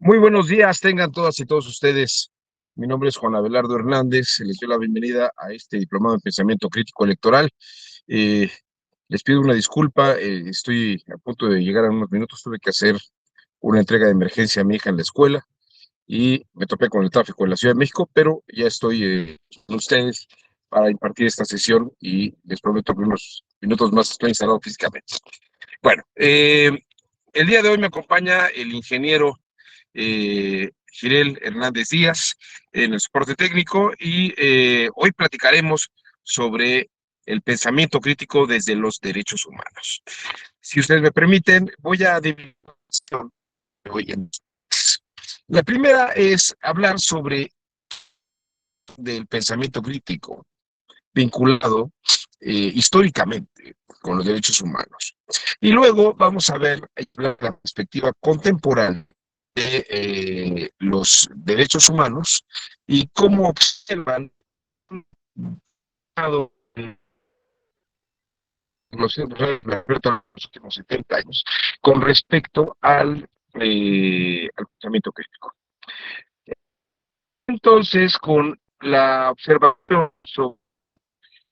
Muy buenos días, tengan todas y todos ustedes. Mi nombre es Juan Abelardo Hernández. Les doy la bienvenida a este diplomado en pensamiento crítico electoral. Eh, Les pido una disculpa, estoy a punto de llegar en unos minutos. Tuve que hacer una entrega de emergencia a mi hija en la escuela y me topé con el tráfico en la Ciudad de México, pero ya estoy con ustedes para impartir esta sesión y les prometo que unos minutos más estoy instalado físicamente. Bueno, el día de hoy me acompaña el ingeniero Jirel Hernández Díaz en el soporte técnico y hoy platicaremos sobre el pensamiento crítico desde los derechos humanos. Si ustedes me permiten, voy a dividir la primera es hablar sobre el pensamiento crítico vinculado históricamente con los derechos humanos. Y luego vamos a ver la perspectiva contemporánea de los derechos humanos y cómo observan los últimos 70 años con respecto al pensamiento crítico. Entonces, con la observación sobre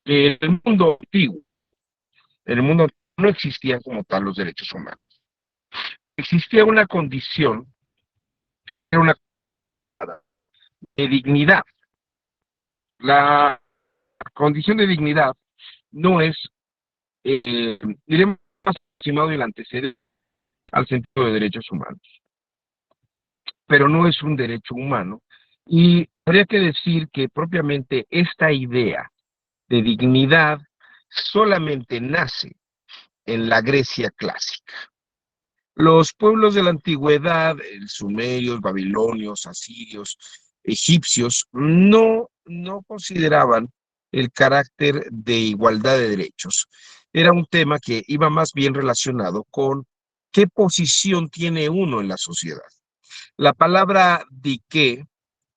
el mundo antiguo, en el mundo no existían como tal los derechos humanos. Existía una condición, era una de dignidad. La condición de dignidad no es, diremos, más aproximado el antecedente al sentido de derechos humanos, pero no es un derecho humano. Y habría que decir que propiamente esta idea de dignidad solamente nace en la Grecia clásica. Los pueblos de la antigüedad, sumerios, babilonios, asirios, egipcios, no consideraban el carácter de igualdad de derechos. Era un tema que iba más bien relacionado con qué posición tiene uno en la sociedad. La palabra dike,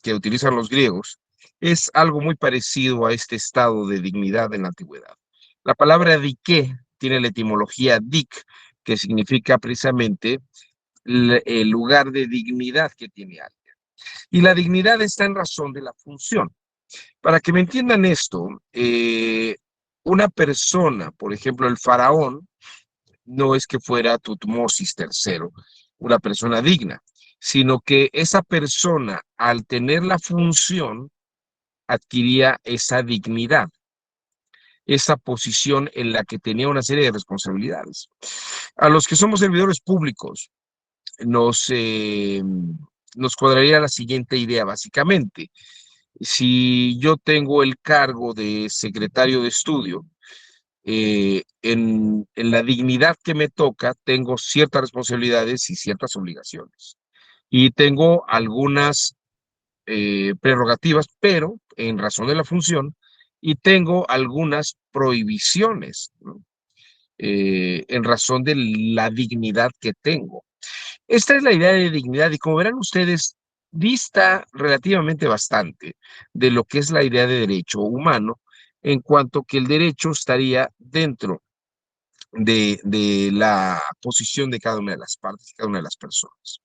que utilizan los griegos, es algo muy parecido a este estado de dignidad en la antigüedad. La palabra dike tiene la etimología dik, que significa precisamente el lugar de dignidad que tiene alguien. Y la dignidad está en razón de la función. Para que me entiendan esto, una persona, por ejemplo, el faraón, no es que fuera Tutmosis III, una persona digna, sino que esa persona, al tener la función, adquiría esa dignidad, esa posición en la que tenía una serie de responsabilidades. A los que somos servidores públicos, nos, eh, nos cuadraría la siguiente idea, básicamente. Si yo tengo el cargo de secretario de estudio, en la dignidad que me toca, tengo ciertas responsabilidades y ciertas obligaciones. Y tengo algunas prerrogativas, pero en razón de la función, y tengo algunas prohibiciones, ¿no? En razón de la dignidad que tengo. Esta es la idea de dignidad y como verán ustedes, dista relativamente bastante de lo que es la idea de derecho humano, en cuanto que el derecho estaría dentro de la posición de cada una de las partes, cada una de las personas.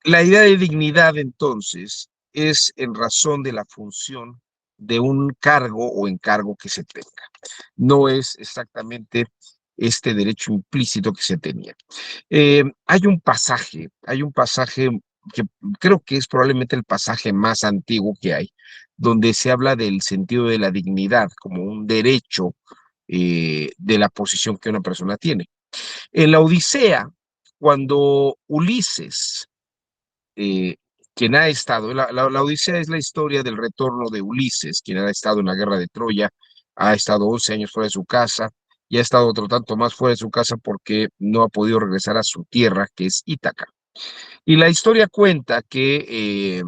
La idea de dignidad, entonces, es en razón de la función de un cargo o encargo que se tenga. No es exactamente este derecho implícito que se tenía. Hay un pasaje que creo que es probablemente el pasaje más antiguo que hay, donde se habla del sentido de la dignidad como un derecho de la posición que una persona tiene. En la Odisea, cuando Ulises, eh, quien ha estado, la Odisea es la historia del retorno de Ulises, quien ha estado en la guerra de Troya, ha estado 11 años fuera de su casa y ha estado otro tanto más fuera de su casa porque no ha podido regresar a su tierra, que es Ítaca. Y la historia cuenta que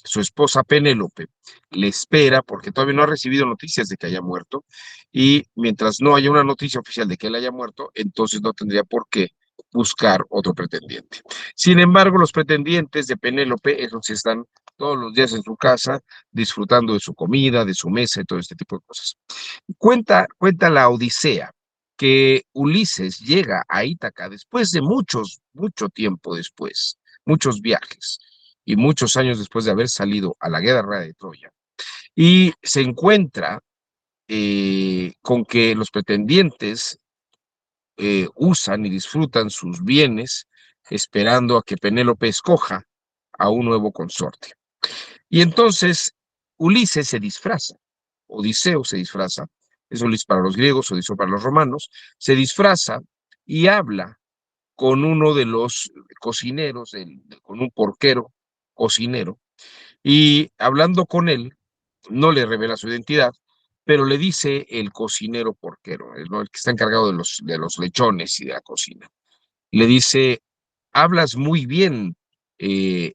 su esposa Penélope le espera porque todavía no ha recibido noticias de que haya muerto y mientras no haya una noticia oficial de que él haya muerto, entonces no tendría por qué buscar otro pretendiente. Sin embargo, los pretendientes de Penélope, esos sí están todos los días en su casa, disfrutando de su comida, de su mesa y todo este tipo de cosas. Cuenta la Odisea que Ulises llega a Ítaca después de mucho tiempo después, muchos viajes y muchos años después de haber salido a la guerra de Troya, y se encuentra con que los pretendientes usan y disfrutan sus bienes esperando a que Penélope escoja a un nuevo consorte. Y entonces Ulises se disfraza, Odiseo se disfraza, es Ulises para los griegos, Odiseo para los romanos, se disfraza y habla con uno de los cocineros, con un porquero cocinero, y hablando con él, no le revela su identidad, pero le dice el cocinero porquero, ¿no? El que está encargado de los lechones y de la cocina. Le dice, hablas muy bien, eh,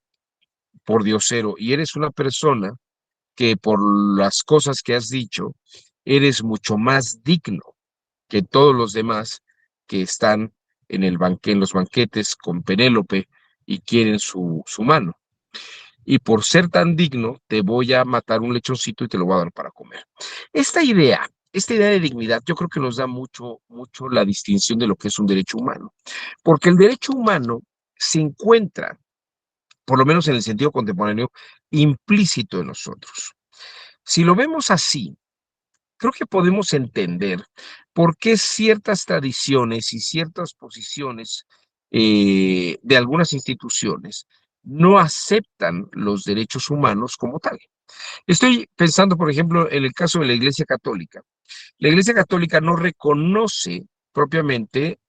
por Diosero, y eres una persona que por las cosas que has dicho, eres mucho más digno que todos los demás que están en los banquetes con Penélope y quieren su mano. Y por ser tan digno, te voy a matar un lechoncito y te lo voy a dar para comer. Esta idea de dignidad, yo creo que nos da mucho la distinción de lo que es un derecho humano, porque el derecho humano se encuentra, por lo menos en el sentido contemporáneo, implícito en nosotros. Si lo vemos así, creo que podemos entender por qué ciertas tradiciones y ciertas posiciones de algunas instituciones no aceptan los derechos humanos como tal. Estoy pensando, por ejemplo, en el caso de la Iglesia Católica. La Iglesia Católica no reconoce propiamente,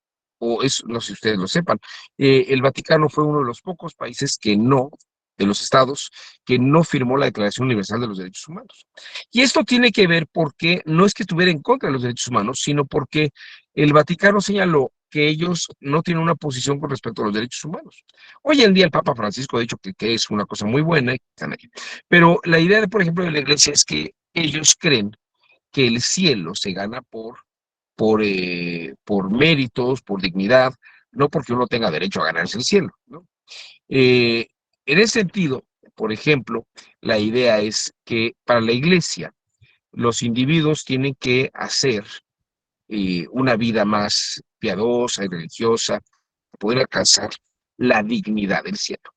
no sé si ustedes lo sepan, el Vaticano fue uno de los pocos países de los estados, que no firmó la Declaración Universal de los Derechos Humanos. Y esto tiene que ver porque no es que estuviera en contra de los derechos humanos, sino porque el Vaticano señaló que ellos no tienen una posición con respecto a los derechos humanos. Hoy en día el Papa Francisco ha dicho que es una cosa muy buena, pero la idea, por ejemplo, de la Iglesia es que ellos creen que el cielo se gana por méritos, por dignidad, no porque uno tenga derecho a ganarse el cielo, ¿no? Eh, en ese sentido, por ejemplo, la idea es que para la iglesia los individuos tienen que hacer una vida más piadosa y religiosa, para poder alcanzar la dignidad del cielo.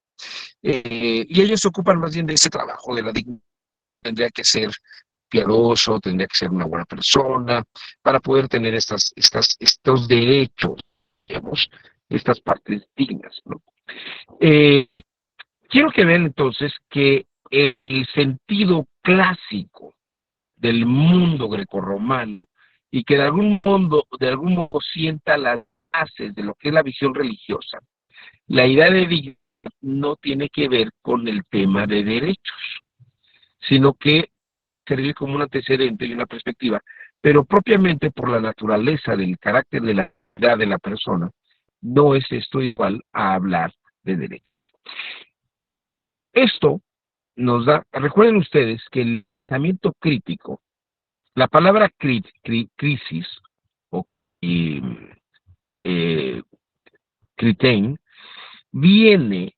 Y ellos se ocupan más bien de ese trabajo, de la dignidad. Tendría que ser piadoso, tendría que ser una buena persona, para poder tener estos derechos, digamos, estas partes dignas, ¿no? Eh, Quiero que vean entonces que el sentido clásico del mundo grecorromano y que de algún modo sienta las bases de lo que es la visión religiosa, la idea de dignidad no tiene que ver con el tema de derechos, sino que servir como un antecedente y una perspectiva, pero propiamente por la naturaleza del carácter de la edad de la persona, no es esto igual a hablar de derecho. Esto nos da, recuerden ustedes que el pensamiento crítico, la palabra crisis o eh, kritein, viene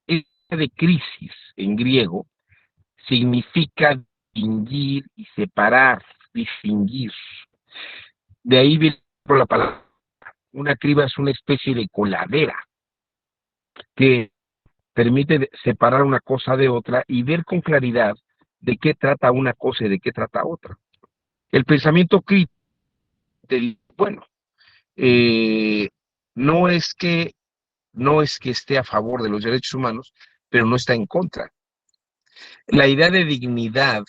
de crisis en griego, significa distinguir y separar, distinguir. De ahí viene la palabra. Una criba es una especie de coladera que permite separar una cosa de otra y ver con claridad de qué trata una cosa y de qué trata otra. El pensamiento crítico, bueno, eh, no es que no es que esté a favor de los derechos humanos, pero no está en contra. La idea de dignidad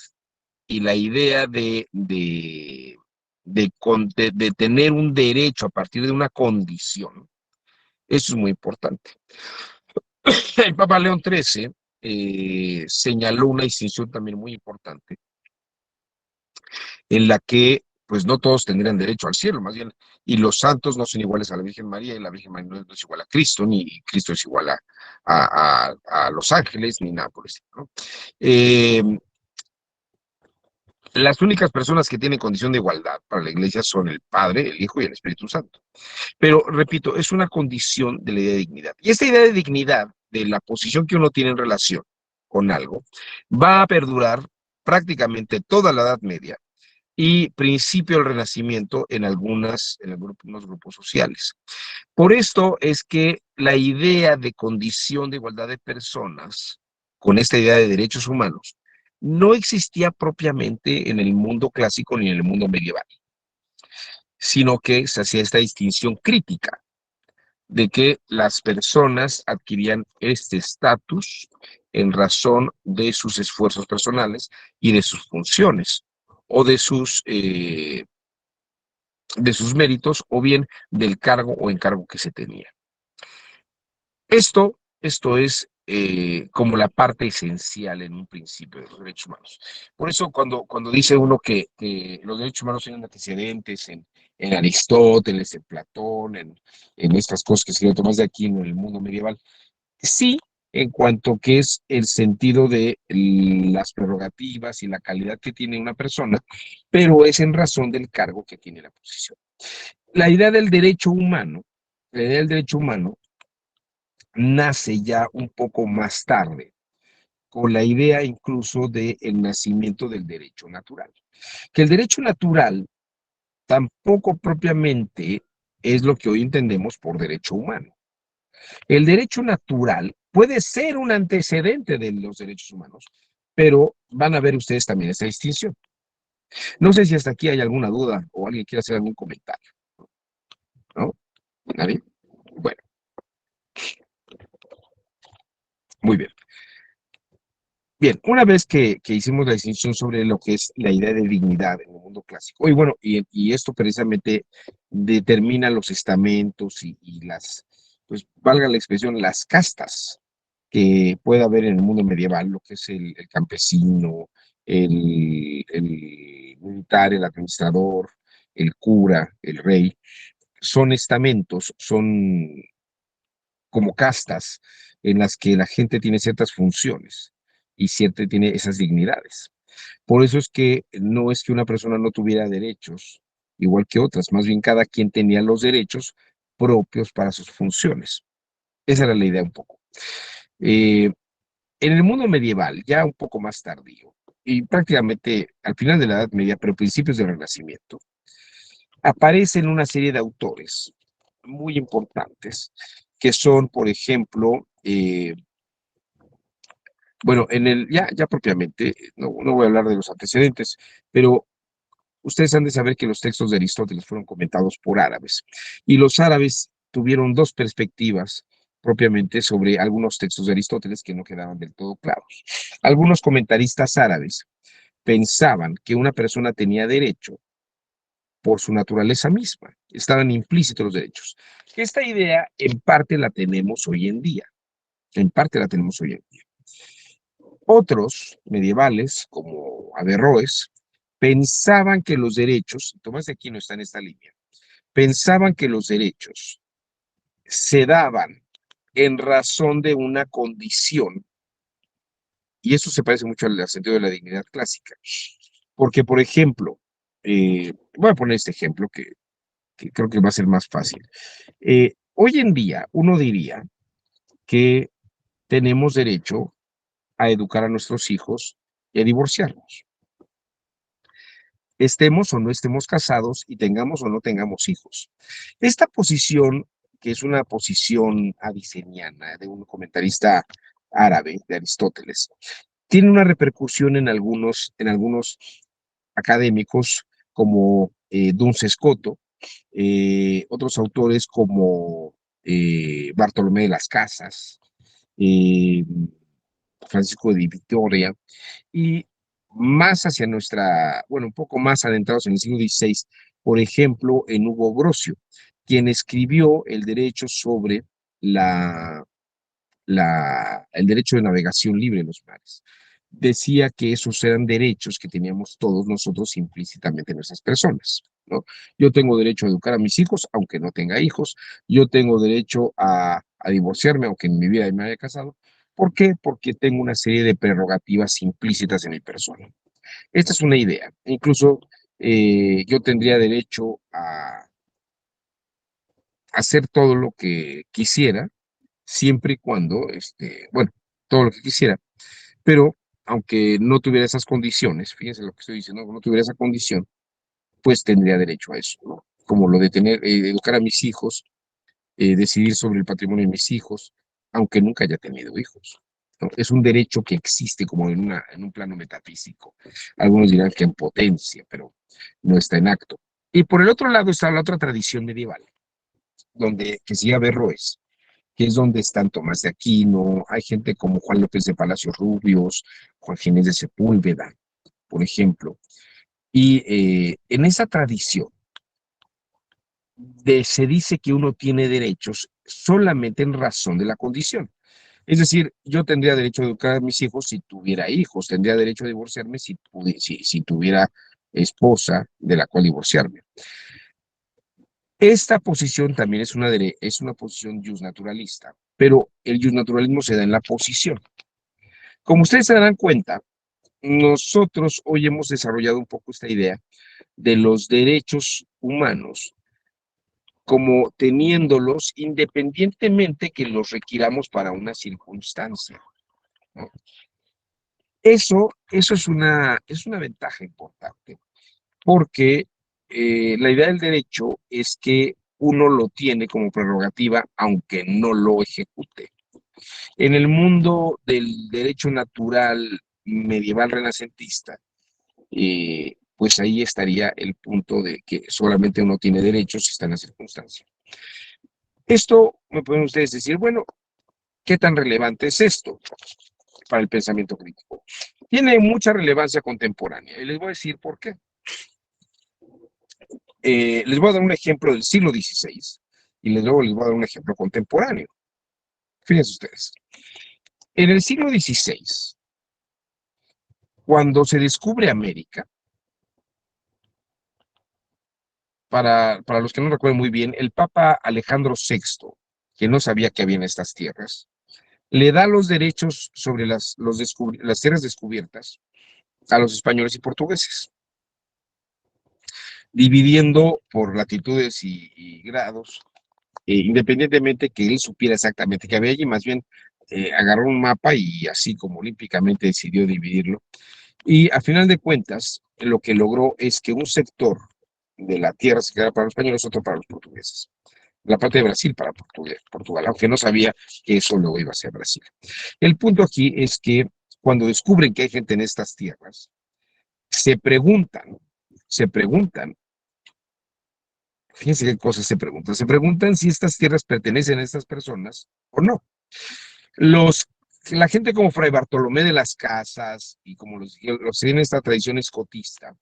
y la idea de tener un derecho a partir de una condición, eso es muy importante. El Papa León XIII señaló una distinción también muy importante, en la que pues no todos tendrían derecho al cielo, más bien, y los santos no son iguales a la Virgen María, y la Virgen María no es igual a Cristo, ni Cristo es igual a los ángeles, ni nada por eso, ¿no? Las únicas personas que tienen condición de igualdad para la iglesia son el Padre, el Hijo y el Espíritu Santo. Pero, repito, es una condición de la idea de dignidad. Y esta idea de dignidad, de la posición que uno tiene en relación, con algo, va a perdurar prácticamente toda la Edad Media, y los santos no son iguales a la Virgen María, y la Virgen María no es igual a Cristo, ni Cristo es igual a los ángeles, ni nada por el estilo, ¿no? y principio del Renacimiento en algunos grupos sociales. Por esto es que la idea de condición de igualdad de personas, con esta idea de derechos humanos, no existía propiamente en el mundo clásico ni en el mundo medieval, sino que se hacía esta distinción crítica de que las personas adquirían este estatus en razón de sus esfuerzos personales y de sus funciones o de sus méritos o bien del cargo o encargo que se tenía. Esto es como la parte esencial en un principio de los derechos humanos. Por eso cuando dice uno que los derechos humanos tienen antecedentes en Aristóteles, en Platón, en estas cosas que escribió Tomás de Aquino en el mundo medieval, sí, en cuanto que es el sentido de las prerrogativas y la calidad que tiene una persona, pero es en razón del cargo que tiene la posición. La idea del derecho humano, la idea del derecho humano nace ya un poco más tarde, con la idea incluso del nacimiento del derecho natural. Que el derecho natural tampoco propiamente es lo que hoy entendemos por derecho humano. El derecho natural puede ser un antecedente de los derechos humanos, pero van a ver ustedes también esta distinción. No sé si hasta aquí hay alguna duda o alguien quiere hacer algún comentario, ¿no? ¿Nadie? Bueno, muy bien. Bien, una vez que hicimos la distinción sobre lo que es la idea de dignidad en el mundo clásico, y bueno, y esto precisamente determina los estamentos y las, pues valga la expresión, las castas que puede haber en el mundo medieval, lo que es el campesino, el militar, el administrador, el cura, el rey, son estamentos, son como castas en las que la gente tiene ciertas funciones y cierta, tiene esas dignidades. Por eso es que no es que una persona no tuviera derechos, igual que otras, más bien cada quien tenía los derechos propios para sus funciones. Esa era la idea un poco. En el mundo medieval, ya un poco más tardío, y prácticamente al final de la Edad Media, pero principios del Renacimiento, aparecen una serie de autores muy importantes, que son, por ejemplo, bueno, ya propiamente, no voy a hablar de los antecedentes, pero ustedes han de saber que los textos de Aristóteles fueron comentados por árabes, y los árabes tuvieron dos perspectivas propiamente sobre algunos textos de Aristóteles que no quedaban del todo claros. Algunos comentaristas árabes pensaban que una persona tenía derecho por su naturaleza misma, estaban implícitos los derechos. Esta idea en parte la tenemos hoy en día, en parte la tenemos hoy en día. Otros medievales, como Averroes, pensaban que los derechos, Tomás de Aquino está en esta línea, pensaban que los derechos se daban en razón de una condición, y eso se parece mucho al sentido de la dignidad clásica, porque, por ejemplo, voy a poner este ejemplo que creo que va a ser más fácil. Hoy en día, uno diría que tenemos derecho a educar a nuestros hijos y a divorciarnos. Estemos o no estemos casados y tengamos o no tengamos hijos. Esta posición, que es una posición aviceniana de un comentarista árabe de Aristóteles, tiene una repercusión en algunos académicos como Duns Scoto, otros autores como Bartolomé de las Casas, eh, Francisco de Vitoria, y más hacia bueno, un poco más adentrados en el siglo XVI, por ejemplo, en Hugo Grocio, quien escribió el derecho sobre la, el derecho de navegación libre en los mares. Decía que esos eran derechos que teníamos todos nosotros implícitamente en nuestras personas, ¿no? Yo tengo derecho a educar a mis hijos, aunque no tenga hijos. Yo tengo derecho a divorciarme, aunque en mi vida me haya casado. ¿Por qué? Porque tengo una serie de prerrogativas implícitas en mi persona. Esta es una idea. Incluso yo tendría derecho a hacer todo lo que quisiera, siempre y cuando, bueno, todo lo que quisiera, pero aunque no tuviera esas condiciones, fíjense lo que estoy diciendo, no tuviera esa condición, pues tendría derecho a eso, ¿no? Como lo de tener, educar a mis hijos, decidir sobre el patrimonio de mis hijos, aunque nunca haya tenido hijos, ¿no? Es un derecho que existe como en un plano metafísico. Algunos dirán que en potencia, pero no está en acto. Y por el otro lado está la otra tradición medieval, donde, que sigue Averroes, que es donde están Tomás de Aquino, hay gente como Juan López de Palacios Rubios, Juan Ginés de Sepúlveda, por ejemplo. Y en esa tradición se dice que uno tiene derechos solamente en razón de la condición. Es decir, yo tendría derecho a educar a mis hijos si tuviera hijos, tendría derecho a divorciarme si tuviera esposa de la cual divorciarme. Esta posición también es una posición justnaturalista, pero el justnaturalismo se da en la posición. Como ustedes se darán cuenta, nosotros hoy hemos desarrollado un poco esta idea de los derechos humanos como teniéndolos independientemente que los requiramos para una circunstancia, ¿no? Eso es una ventaja importante, porque la idea del derecho es que uno lo tiene como prerrogativa, aunque no lo ejecute. En el mundo del derecho natural medieval renacentista, pues ahí estaría el punto de que solamente uno tiene derechos si está en la circunstancia. Esto me pueden ustedes decir, bueno, ¿qué tan relevante es esto para el pensamiento crítico? Tiene mucha relevancia contemporánea y les voy a decir por qué. Les voy a dar un ejemplo del siglo XVI y luego les voy a dar un ejemplo contemporáneo. Fíjense ustedes. En el siglo XVI, cuando se descubre América, para los que no recuerden muy bien, el Papa Alejandro VI, que no sabía que había en estas tierras, le da los derechos sobre las tierras descubiertas a los españoles y portugueses, dividiendo por latitudes y grados, independientemente que él supiera exactamente qué había allí, más bien agarró un mapa y así como olímpicamente decidió dividirlo. Y a final de cuentas, lo que logró es que un sector de la tierra se quedara para los españoles, otro para los portugueses. La parte de Brasil para Portugal, aunque no sabía que eso luego iba a ser Brasil. El punto aquí es que cuando descubren que hay gente en estas tierras, se preguntan, fíjense qué cosas se preguntan si estas tierras pertenecen a estas personas o no. Los, la gente como Fray Bartolomé de las Casas y como los que tienen esta tradición escotista,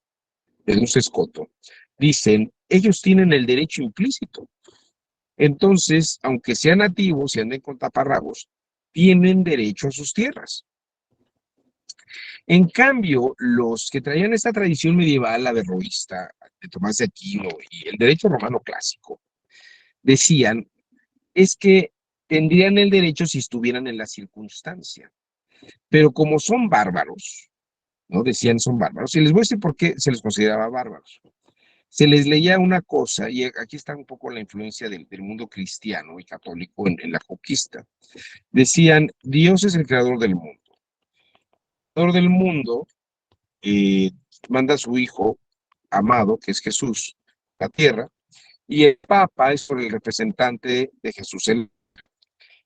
de un escoto, dicen, ellos tienen el derecho implícito. Entonces, aunque sean nativos y anden con taparrabos, tienen derecho a sus tierras. En cambio, los que traían esta tradición medieval averroísta de Tomás de Aquino y el derecho romano clásico, decían, es que tendrían el derecho si estuvieran en la circunstancia. Pero como son bárbaros, ¿no? Decían son bárbaros. Y les voy a decir por qué se les consideraba bárbaros. Se les leía una cosa, y aquí está un poco la influencia del mundo cristiano y católico en la conquista. Decían, Dios es el creador del mundo. El creador del mundo eh, manda a su hijo amado, que es Jesús, a la tierra, y el Papa es el representante de Jesús.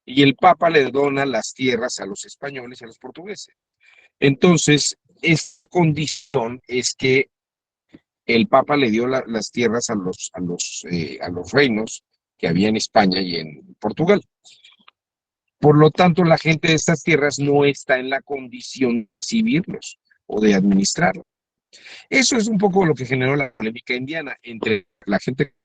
Y el Papa le dona las tierras a los españoles y a los portugueses. Entonces, esta condición es que el Papa le dio las tierras a los reinos que había en España y en Portugal. Por lo tanto, la gente de estas tierras no está en la condición de recibirlos o de administrarlos. Eso es un poco lo que generó la polémica indiana entre la gente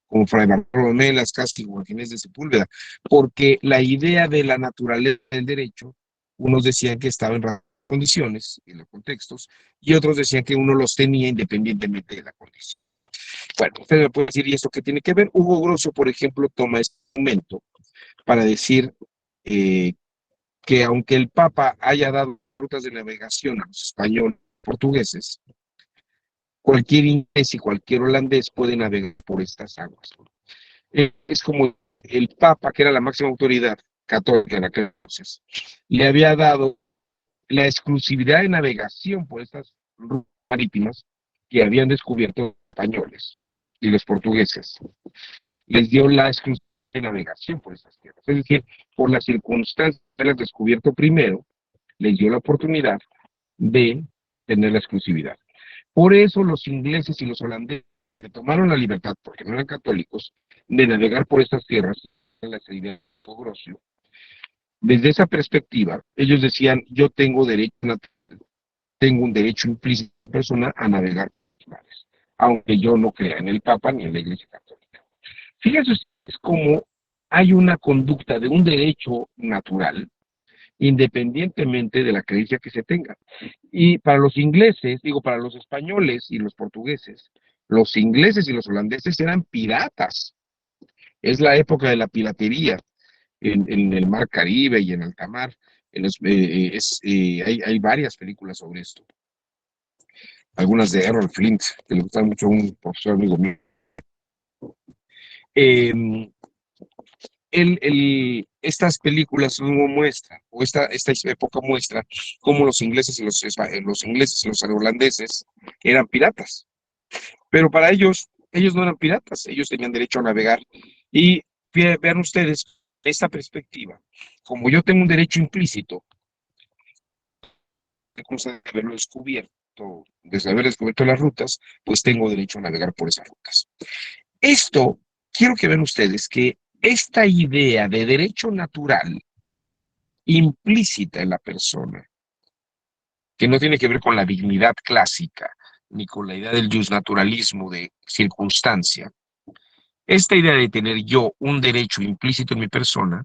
como Fray Bartolomé, Las Casas y Juan Ginés de Sepúlveda, porque la idea de la naturaleza del derecho, unos decían que estaba en condiciones, en los contextos, y otros decían que uno los tenía independientemente de la condición. Bueno, usted me puede decir, ¿y esto qué tiene que ver? Hugo Grosso, por ejemplo, toma este momento para decir eh, que aunque el Papa haya dado rutas de navegación a los españoles portugueses, cualquier inglés y cualquier holandés puede navegar por estas aguas. Es como el Papa, que era la máxima autoridad católica en aquel entonces, le había dado la exclusividad de navegación por estas rutas marítimas que habían descubierto españoles y los portugueses les dio la exclusión de navegación por esas tierras. Es decir, por las circunstancias de haberlas descubierto primero, les dio la oportunidad de tener la exclusividad. Por eso los ingleses y los holandeses se tomaron la libertad, porque no eran católicos, de navegar por estas tierras, en la salida de Grosio. Desde esa perspectiva, ellos decían, yo tengo derecho natural, tengo un derecho implícito personal a navegar por los mares, aunque yo no crea en el Papa ni en la Iglesia Católica. Fíjense ustedes cómo hay una conducta de un derecho natural, independientemente de la creencia que se tenga. Y para los ingleses, digo, para los españoles y los portugueses, los ingleses y los holandeses eran piratas. Es la época de la piratería en el mar Caribe y en alta mar. Hay varias películas sobre esto. Algunas de Errol Flint, que le gustan mucho a un profesor amigo mío. Estas películas muestran, o esta época muestra, cómo los ingleses y los holandeses eran piratas. Pero para ellos no eran piratas, ellos tenían derecho a navegar. Y vean ustedes esta perspectiva. Como yo tengo un derecho implícito, de haberlo descubierto, desde haber descubierto las rutas, pues tengo derecho a navegar por esas rutas. Esto, quiero que vean ustedes que esta idea de derecho natural implícita en la persona, que no tiene que ver con la dignidad clásica, ni con la idea del justnaturalismo de circunstancia, esta idea de tener yo un derecho implícito en mi persona,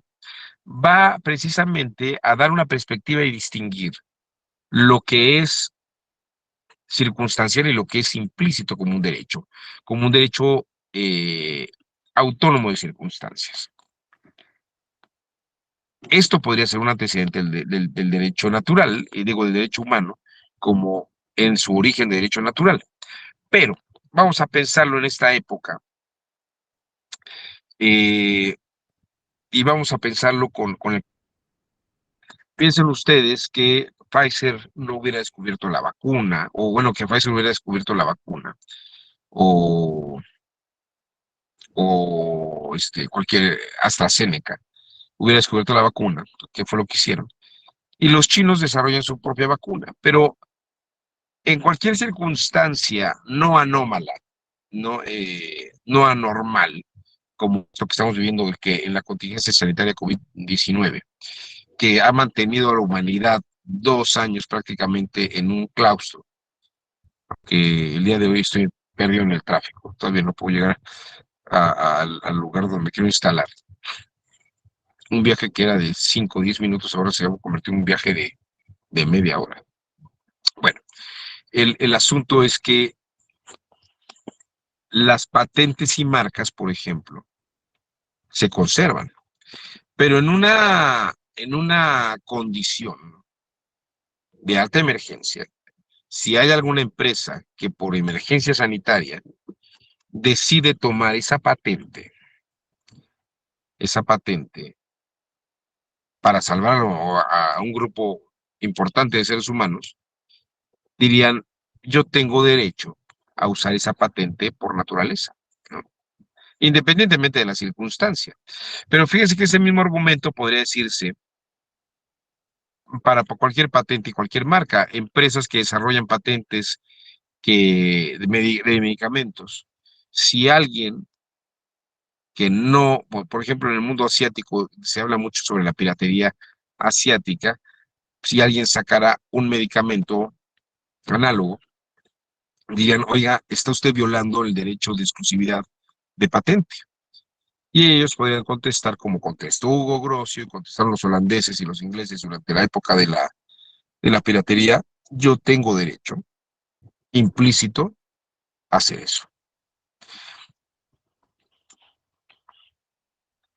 va precisamente a dar una perspectiva y distinguir lo que es circunstancial y lo que es implícito como un derecho autónomo de circunstancias. Esto podría ser un antecedente del derecho natural, y digo del derecho humano, como en su origen de derecho natural. Pero vamos a pensarlo en esta época, y vamos a pensarlo con el... Piensen ustedes que Pfizer no hubiera descubierto la vacuna, o bueno, que Pfizer hubiera descubierto la vacuna, o, cualquier AstraZeneca hubiera descubierto la vacuna, que fue lo que hicieron. Y los chinos desarrollan su propia vacuna, pero en cualquier circunstancia no anómala, no anormal, como lo que estamos viviendo que en la contingencia sanitaria COVID-19, que ha mantenido a la humanidad 2 años prácticamente en un claustro, que el día de hoy estoy perdido en el tráfico, todavía no puedo llegar al lugar donde quiero instalar. Un viaje que era de 5 o 10 minutos ahora se va a convertir en un viaje de media hora. Bueno, el asunto es que las patentes y marcas, por ejemplo, se conservan, pero en una condición de alta emergencia. Si hay alguna empresa que por emergencia sanitaria decide tomar esa patente para salvar a un grupo importante de seres humanos, dirían, yo tengo derecho a usar esa patente por naturaleza, ¿no? Independientemente de la circunstancia. Pero fíjense que ese mismo argumento podría decirse para cualquier patente y cualquier marca, empresas que desarrollan patentes de medicamentos. Si alguien que no, por ejemplo, en el mundo asiático se habla mucho sobre la piratería asiática, si alguien sacara un medicamento análogo, dirían, oiga, está usted violando el derecho de exclusividad de patente. Y ellos podrían contestar como contestó Hugo Grocio y contestaron los holandeses y los ingleses durante la época de la piratería, yo tengo derecho implícito a hacer eso.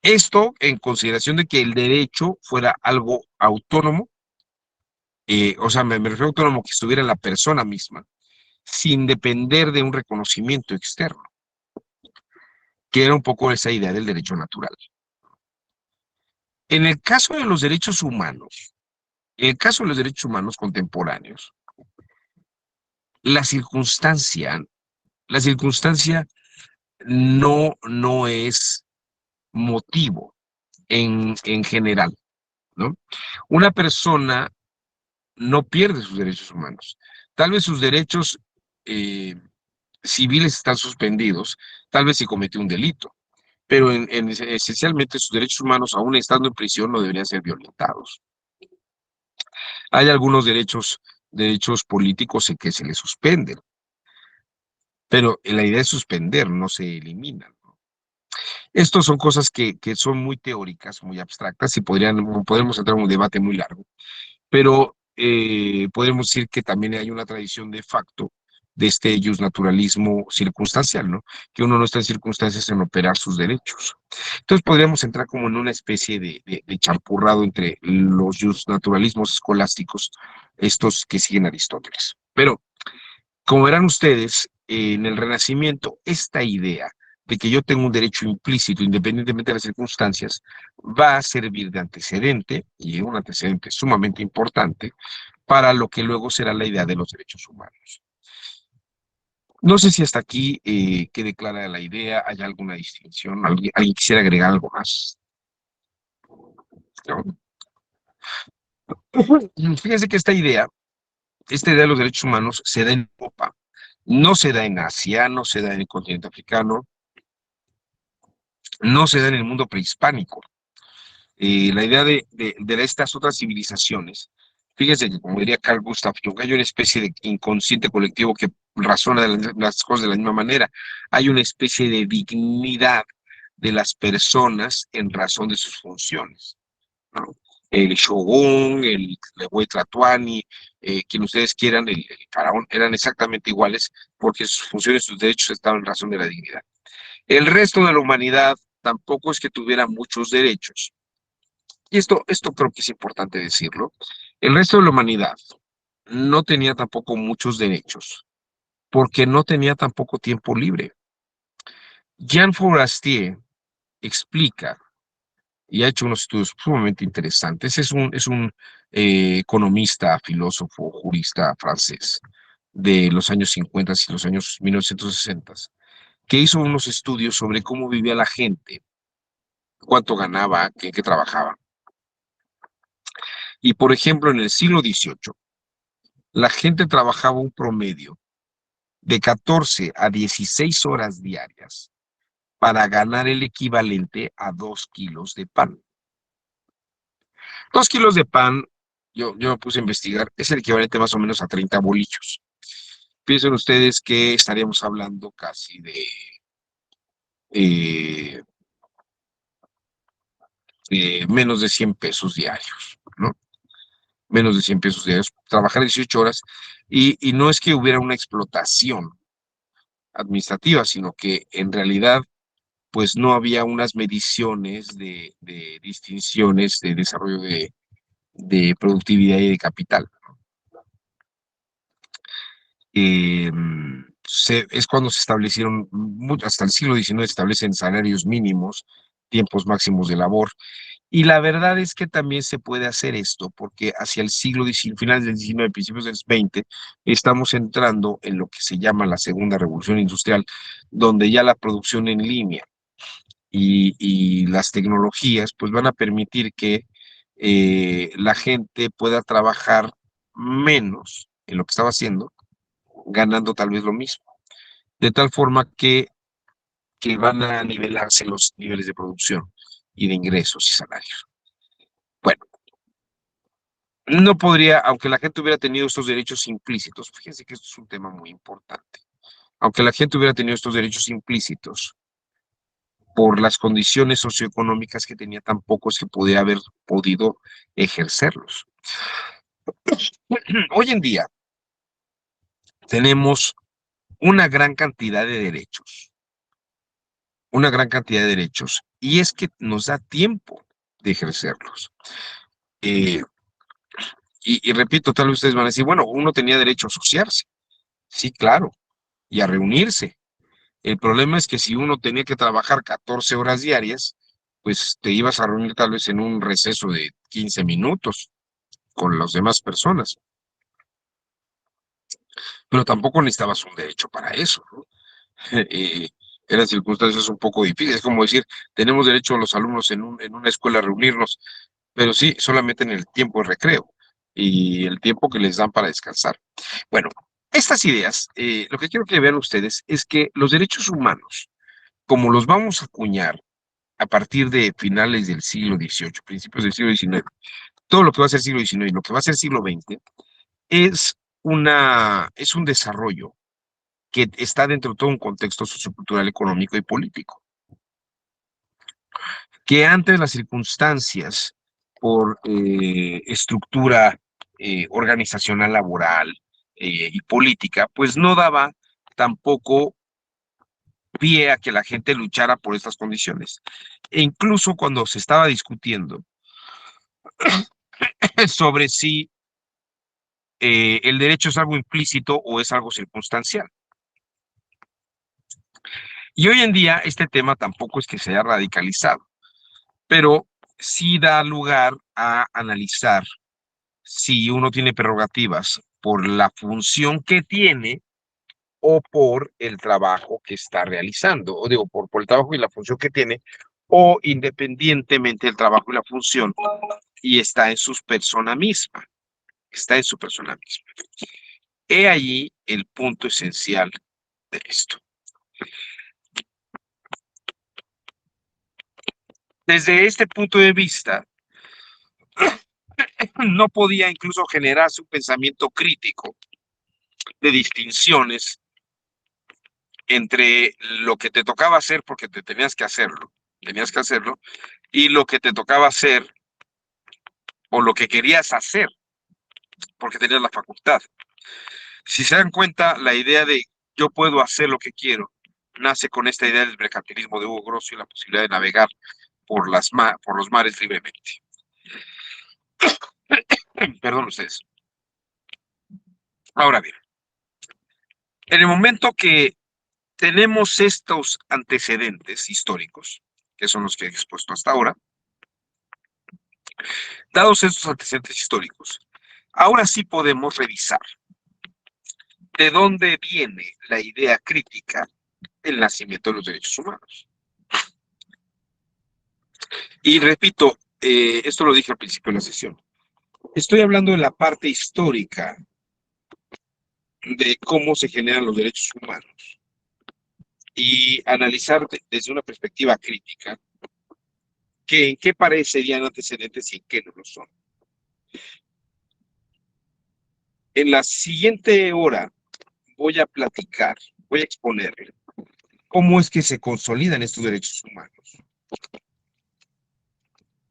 Esto en consideración de que el derecho fuera algo autónomo, o sea, me refiero a autónomo que estuviera en la persona misma, sin depender de un reconocimiento externo, que era un poco esa idea del derecho natural. En el caso de los derechos humanos, en el caso de los derechos humanos contemporáneos, la circunstancia La circunstancia no es motivo en general, ¿no? Una persona no pierde sus derechos humanos. Tal vez sus derechos eh, civiles están suspendidos, tal vez si cometió un delito, pero esencialmente sus derechos humanos, aún estando en prisión, no deberían ser violentados. Hay algunos derechos políticos en que se les suspenden, pero la idea es suspender, no se eliminan. Estos son cosas que son muy teóricas, muy abstractas y podemos entrar en un debate muy largo, pero podemos decir que también hay una tradición de facto de este naturalismo circunstancial, ¿no? Que uno no está en circunstancias en operar sus derechos. Entonces podríamos entrar como en una especie de champurrado entre los naturalismos escolásticos, estos que siguen Aristóteles. Pero como verán ustedes, en el Renacimiento, esta idea de que yo tengo un derecho implícito, independientemente de las circunstancias, va a servir de antecedente, y un antecedente sumamente importante, para lo que luego será la idea de los derechos humanos. No sé si hasta aquí quede clara la idea, hay alguna distinción, alguien quisiera agregar algo más. ¿No? Fíjense que esta idea de los derechos humanos se da en Europa, no se da en Asia, no se da en el continente africano, no se da en el mundo prehispánico. La idea de estas otras civilizaciones, fíjense que como diría Carl Gustav Jung, hay una especie de inconsciente colectivo que razona de las cosas de la misma manera. Hay una especie de dignidad de las personas en razón de sus funciones, ¿no? El shogun, el Tlatuani, quien ustedes quieran, el faraón, eran exactamente iguales porque sus funciones, sus derechos estaban en razón de la dignidad. El resto de la humanidad tampoco es que tuviera muchos derechos. Y esto creo que es importante decirlo. El resto de la humanidad no tenía tampoco muchos derechos, porque no tenía tampoco tiempo libre. Jean Fourastier explica, y ha hecho unos estudios sumamente interesantes, es un economista, filósofo, jurista francés de los años 50 y los años 1960, que hizo unos estudios sobre cómo vivía la gente, cuánto ganaba, en qué trabajaba. Y por ejemplo, en el siglo XVIII, la gente trabajaba un promedio de 14 a 16 horas diarias para ganar el equivalente a 2 kilos de pan. 2 kilos de pan, yo me puse a investigar, es el equivalente más o menos a 30 bolillos. Piensen ustedes que estaríamos hablando casi eh, de menos de 100 pesos diarios, ¿no? Menos de 100 pesos diarios, trabajar 18 horas, y no es que hubiera una explotación administrativa, sino que en realidad pues no había unas mediciones de distinciones de desarrollo de productividad y de capital. Eh, es cuando se establecieron, hasta el siglo XIX se establecen salarios mínimos, tiempos máximos de labor, y la verdad es que también se puede hacer esto, porque hacia el siglo XIX, finales del XIX, principios del XX, estamos entrando en lo que se llama la segunda revolución industrial, donde ya la producción en línea y las tecnologías pues van a permitir que la gente pueda trabajar menos en lo que estaba haciendo, ganando tal vez lo mismo. De tal forma que van a nivelarse los niveles de producción y de ingresos y salarios. Bueno, no podría, aunque la gente hubiera tenido estos derechos implícitos, fíjense que esto es un tema muy importante, aunque la gente hubiera tenido estos derechos implícitos, por las condiciones socioeconómicas que tenía, tampoco es que pudiera haber podido ejercerlos. Hoy en día tenemos una gran cantidad de derechos, una gran cantidad de derechos, y es que nos da tiempo de ejercerlos. Eh, y repito, tal vez ustedes van a decir, bueno, uno tenía derecho a asociarse, sí, claro, y a reunirse. El problema es que si uno tenía que trabajar 14 horas diarias, pues te ibas a reunir tal vez en un receso de 15 minutos con las demás personas, pero tampoco necesitabas un derecho para eso, ¿no? eh, eran circunstancias un poco difíciles. Es como decir, tenemos derecho los alumnos en una escuela a reunirnos, pero sí, solamente en el tiempo de recreo y el tiempo que les dan para descansar. Bueno, estas ideas, lo que quiero que vean ustedes es que los derechos humanos, como los vamos a acuñar a partir de finales del siglo XVIII, principios del siglo XIX, todo lo que va a ser siglo XIX y lo que va a ser siglo XX, es es un desarrollo que está dentro de todo un contexto sociocultural, económico y político, que antes las circunstancias por estructura organizacional laboral y política, pues no daba tampoco pie a que la gente luchara por estas condiciones. E incluso cuando se estaba discutiendo sobre si el derecho es algo implícito o es algo circunstancial. Y hoy en día este tema tampoco es que se haya radicalizado, pero sí da lugar a analizar si uno tiene prerrogativas por la función que tiene o por el trabajo que está realizando, o digo, por el trabajo y la función que tiene, o independientemente del trabajo y la función, y está en su persona misma, está en su persona misma. He allí el punto esencial de esto. Desde este punto de vista, no podía incluso generarse un pensamiento crítico de distinciones entre lo que te tocaba hacer porque te tenías que hacerlo, y lo que te tocaba hacer o lo que querías hacer porque tenías la facultad. Si se dan cuenta, la idea de yo puedo hacer lo que quiero nace con esta idea del mercantilismo de Hugo Grosso y la posibilidad de navegar por los mares libremente. Perdón ustedes. Ahora bien, en el momento que tenemos estos antecedentes históricos, que son los que he expuesto hasta ahora, dados estos antecedentes históricos, ahora sí podemos revisar de dónde viene la idea crítica del nacimiento de los derechos humanos. Y repito, esto lo dije al principio de la sesión, estoy hablando de la parte histórica de cómo se generan los derechos humanos y analizar desde una perspectiva crítica que en qué parecerían antecedentes y en qué no lo son. En la siguiente hora voy a platicar, voy a exponer cómo es que se consolidan estos derechos humanos,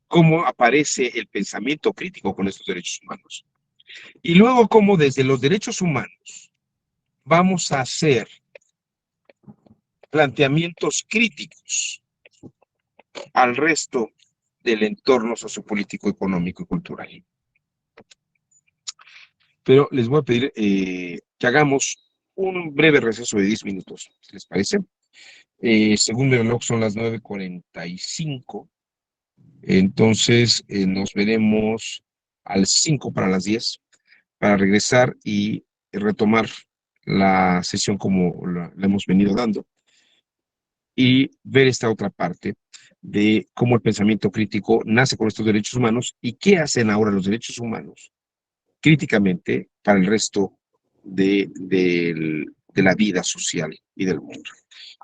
cómo aparece el pensamiento crítico con estos derechos humanos, y luego cómo desde los derechos humanos vamos a hacer planteamientos críticos al resto del entorno sociopolítico, económico y cultural. Pero les voy a pedir que hagamos un breve receso de 10 minutos, si les parece. Según mi reloj son las 9:45. Entonces, nos veremos al 5 para las 10 para regresar y retomar la sesión como la hemos venido dando y ver esta otra parte de cómo el pensamiento crítico nace con estos derechos humanos y qué hacen ahora los derechos humanos críticamente para el resto de la vida social y del mundo.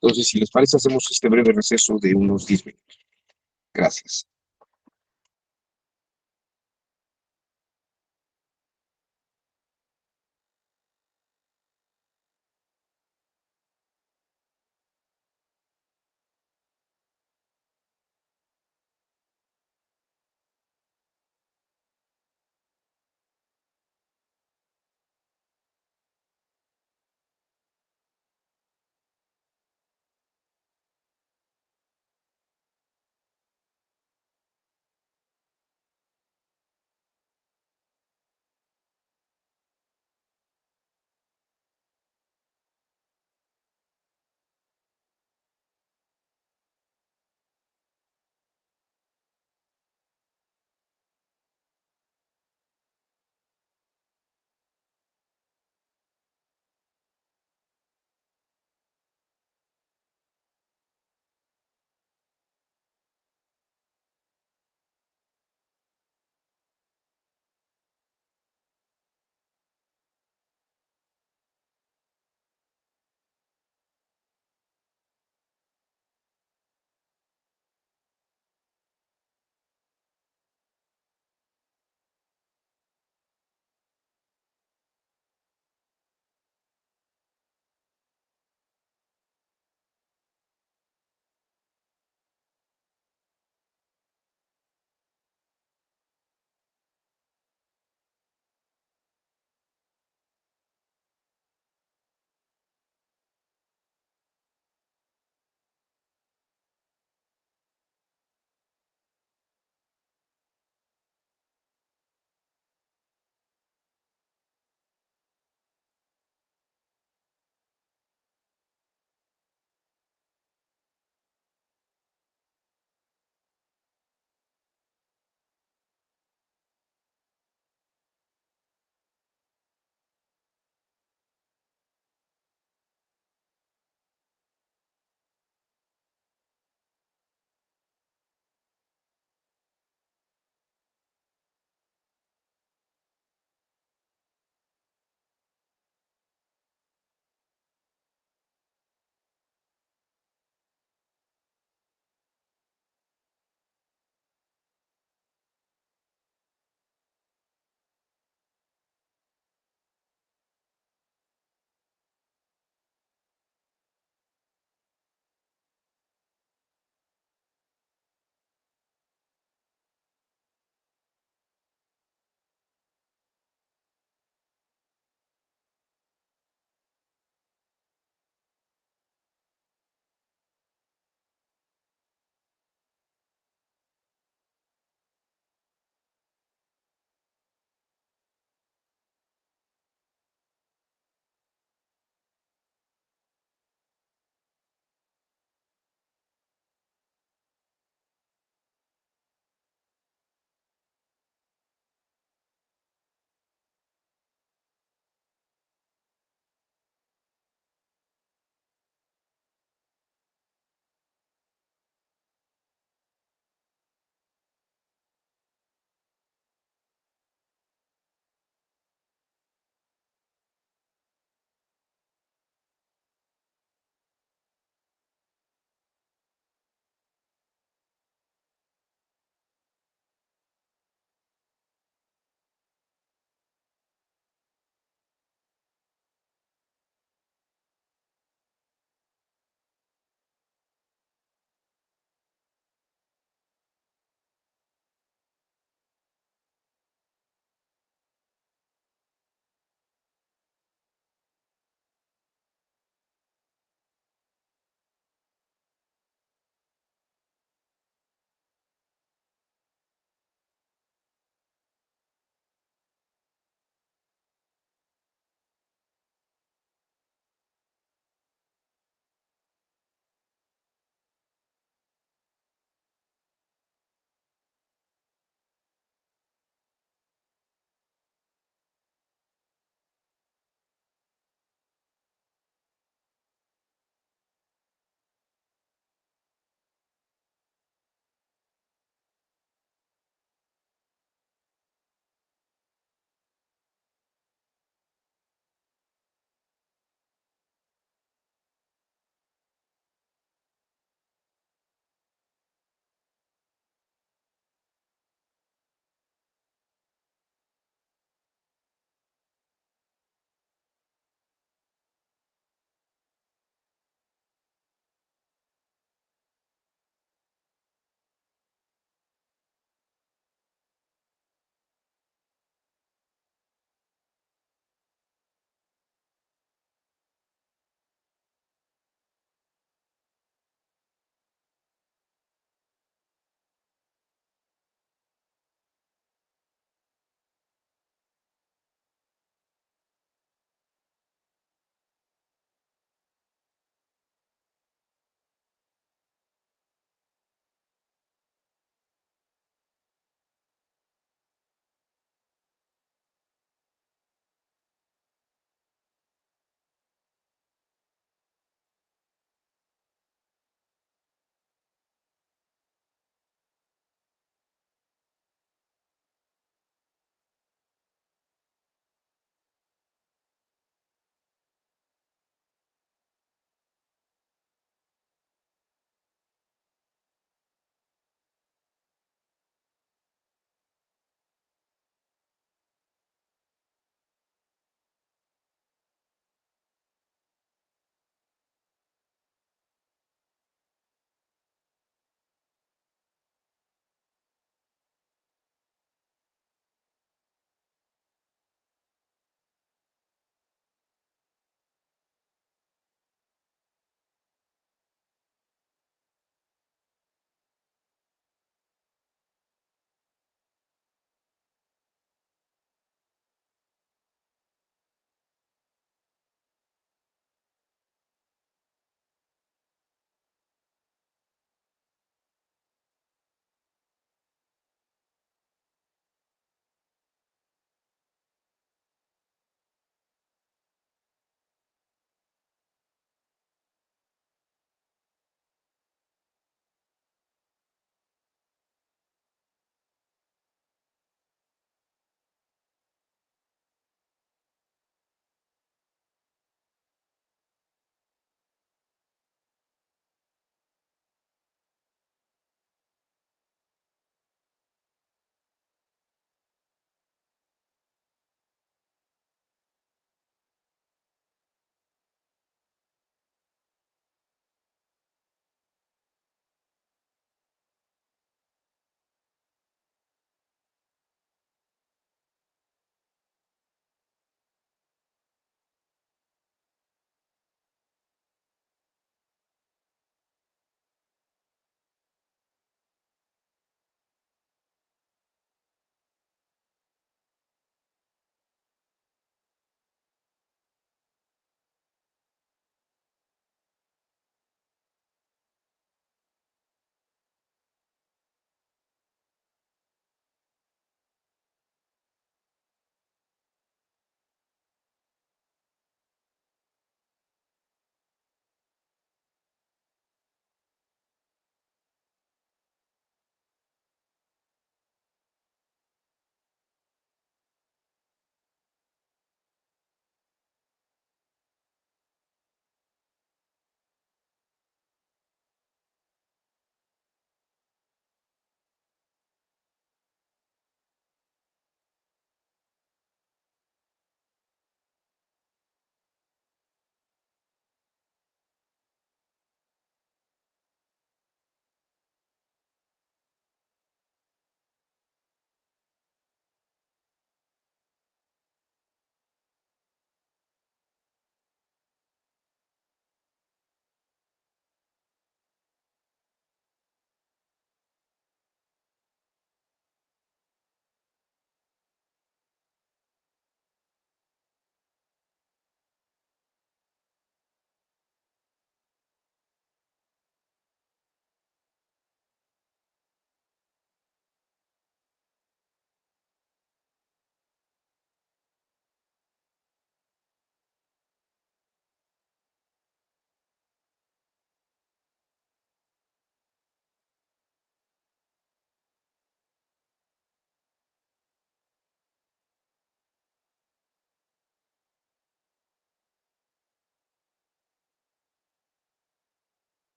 Entonces, si les parece, hacemos este breve receso de unos 10 minutos. Gracias.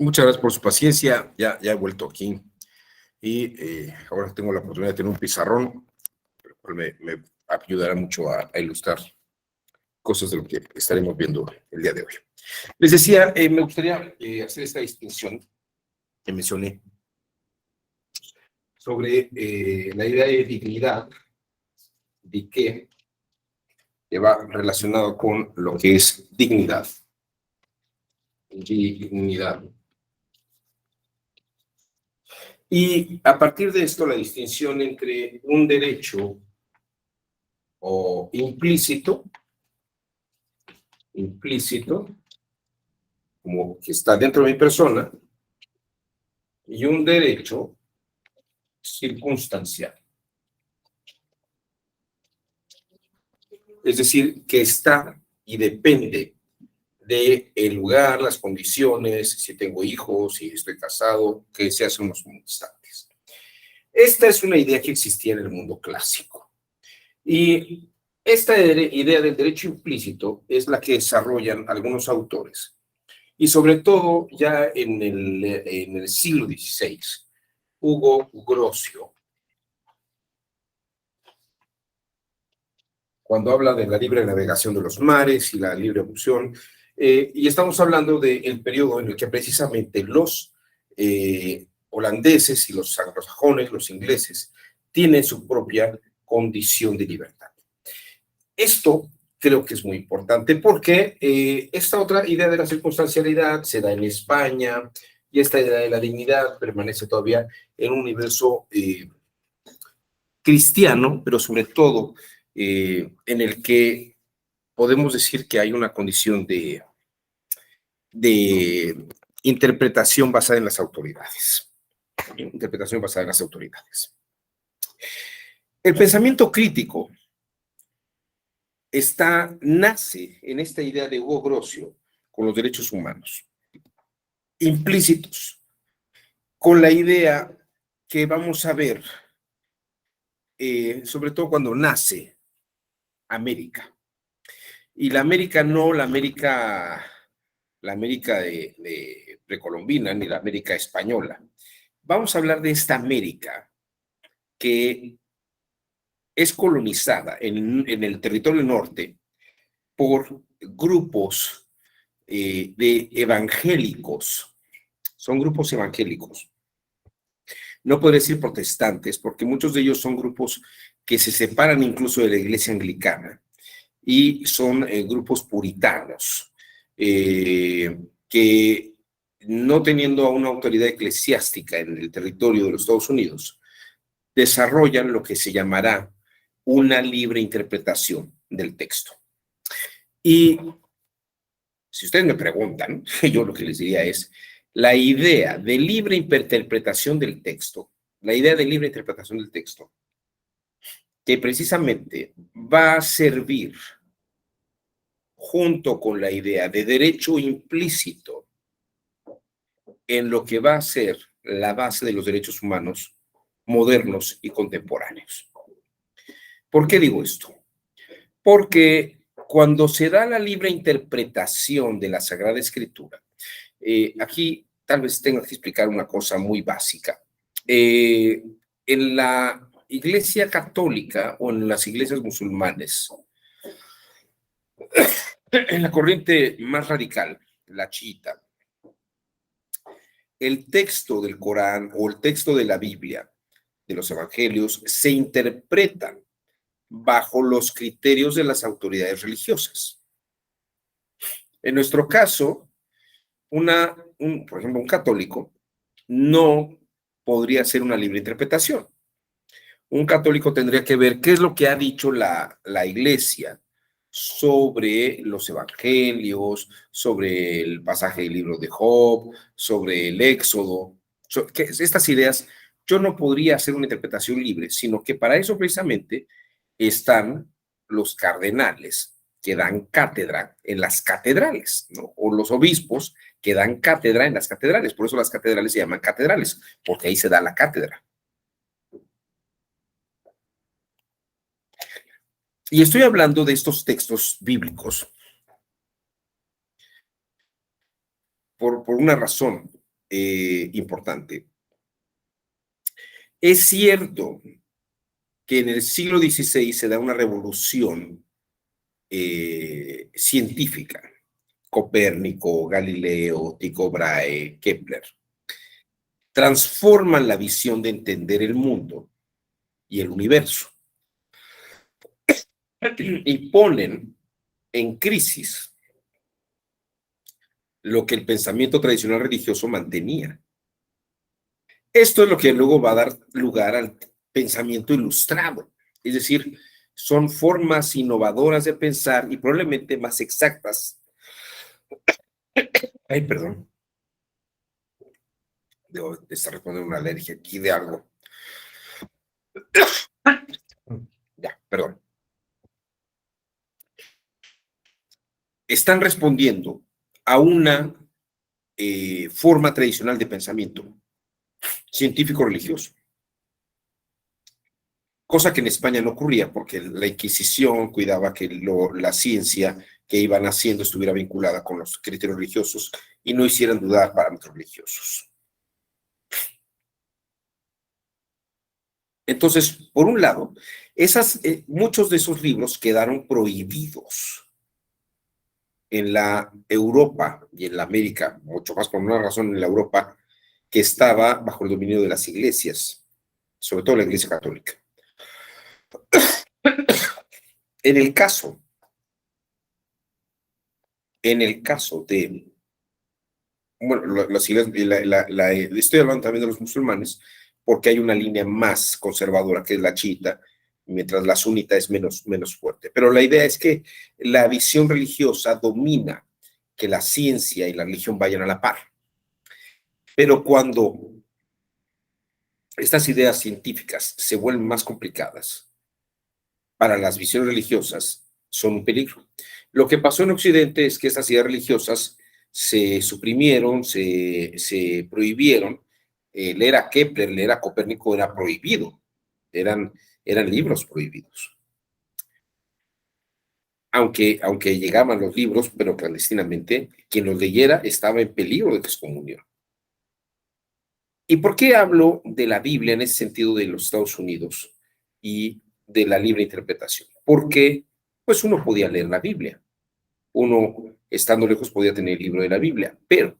Muchas gracias por su paciencia. Ya he vuelto aquí y ahora tengo la oportunidad de tener un pizarrón, el cual me ayudará mucho a ilustrar cosas de lo que estaremos viendo el día de hoy. Les decía, me gustaría hacer esta distinción que mencioné sobre la idea de dignidad, de que va relacionado con lo que es dignidad. Dignidad. Y a partir de esto, la distinción entre un derecho o implícito, como que está dentro de mi persona, y un derecho circunstancial. Es decir, que está y depende del lugar, las condiciones, si tengo hijos, si estoy casado, que se hace unos instantes. Esta es una idea que existía en el mundo clásico. Y esta idea del derecho implícito es la que desarrollan algunos autores. Y sobre todo ya en el siglo XVI, Hugo Grocio, cuando habla de la libre navegación de los mares y la libre opción, y estamos hablando del periodo en el que precisamente los holandeses y los anglosajones, los ingleses, tienen su propia condición de libertad. Esto creo que es muy importante porque esta otra idea de la circunstancialidad se da en España y esta idea de la dignidad permanece todavía en un universo cristiano, pero sobre todo en el que podemos decir que hay una condición de interpretación basada en las autoridades. Interpretación basada en las autoridades. El pensamiento crítico nace en esta idea de Hugo Grocio con los derechos humanos, implícitos, con la idea que vamos a ver, sobre todo cuando nace América. Y la América no la América de precolombina, ni la América española. Vamos a hablar de esta América que es colonizada en el territorio norte por grupos de evangélicos. Son grupos evangélicos. No podría decir protestantes, porque muchos de ellos son grupos que se separan incluso de la iglesia anglicana y son grupos puritanos, que no teniendo una autoridad eclesiástica en el territorio de los Estados Unidos, desarrollan lo que se llamará una libre interpretación del texto. Y si ustedes me preguntan, yo lo que les diría es, la idea de libre interpretación del texto, que precisamente va a servir junto con la idea de derecho implícito en lo que va a ser la base de los derechos humanos modernos y contemporáneos. ¿Por qué digo esto? Porque cuando se da la libre interpretación de la Sagrada Escritura, aquí tal vez tenga que explicar una cosa muy básica. En la Iglesia Católica o en las iglesias musulmanes, en la corriente más radical, la chiita, el texto del Corán o el texto de la Biblia, de los evangelios, se interpretan bajo los criterios de las autoridades religiosas. En nuestro caso, por ejemplo, un católico no podría hacer una libre interpretación. Un católico tendría que ver qué es lo que ha dicho la iglesia sobre los evangelios, sobre el pasaje del libro de Job, sobre el Éxodo. Estas ideas, yo no podría hacer una interpretación libre, sino que para eso precisamente están los cardenales que dan cátedra en las catedrales, ¿no? O los obispos que dan cátedra en las catedrales. Por eso las catedrales se llaman catedrales, porque ahí se da la cátedra. Y estoy hablando de estos textos bíblicos por una razón. importante. Es cierto que en el siglo XVI se da una revolución científica. Copérnico, Galileo, Tycho Brahe, Kepler, transforman la visión de entender el mundo y el universo y ponen en crisis lo que el pensamiento tradicional religioso mantenía. Esto es lo que luego va a dar lugar al pensamiento ilustrado, es decir, son formas innovadoras de pensar y probablemente más exactas. Ay, perdón. Debo estar respondiendo una alergia aquí de algo. Ya, perdón. Están respondiendo a una forma tradicional de pensamiento científico-religioso, cosa que en España no ocurría porque la Inquisición cuidaba que la ciencia que iban haciendo estuviera vinculada con los criterios religiosos y no hicieran dudar parámetros religiosos. Entonces, por un lado, muchos de esos libros quedaron prohibidos en la Europa y en la América, mucho más por una razón en la Europa que estaba bajo el dominio de las iglesias, sobre todo la Iglesia Católica. En el caso de, bueno, las iglesias, estoy hablando también de los musulmanes, porque hay una línea más conservadora que es la chiita, mientras la sunita es menos fuerte. Pero la idea es que la visión religiosa domina que la ciencia y la religión vayan a la par. Pero cuando estas ideas científicas se vuelven más complicadas para las visiones religiosas, son un peligro. Lo que pasó en Occidente es que estas ideas religiosas se suprimieron, se prohibieron. Leer a Kepler, leer a Copérnico era prohibido. Eran libros prohibidos. Aunque llegaban los libros, pero clandestinamente, quien los leyera estaba en peligro de excomunión. ¿Y por qué hablo de la Biblia en ese sentido de los Estados Unidos y de la libre interpretación? Porque, pues, uno podía leer la Biblia. Uno, estando lejos, podía tener el libro de la Biblia. Pero,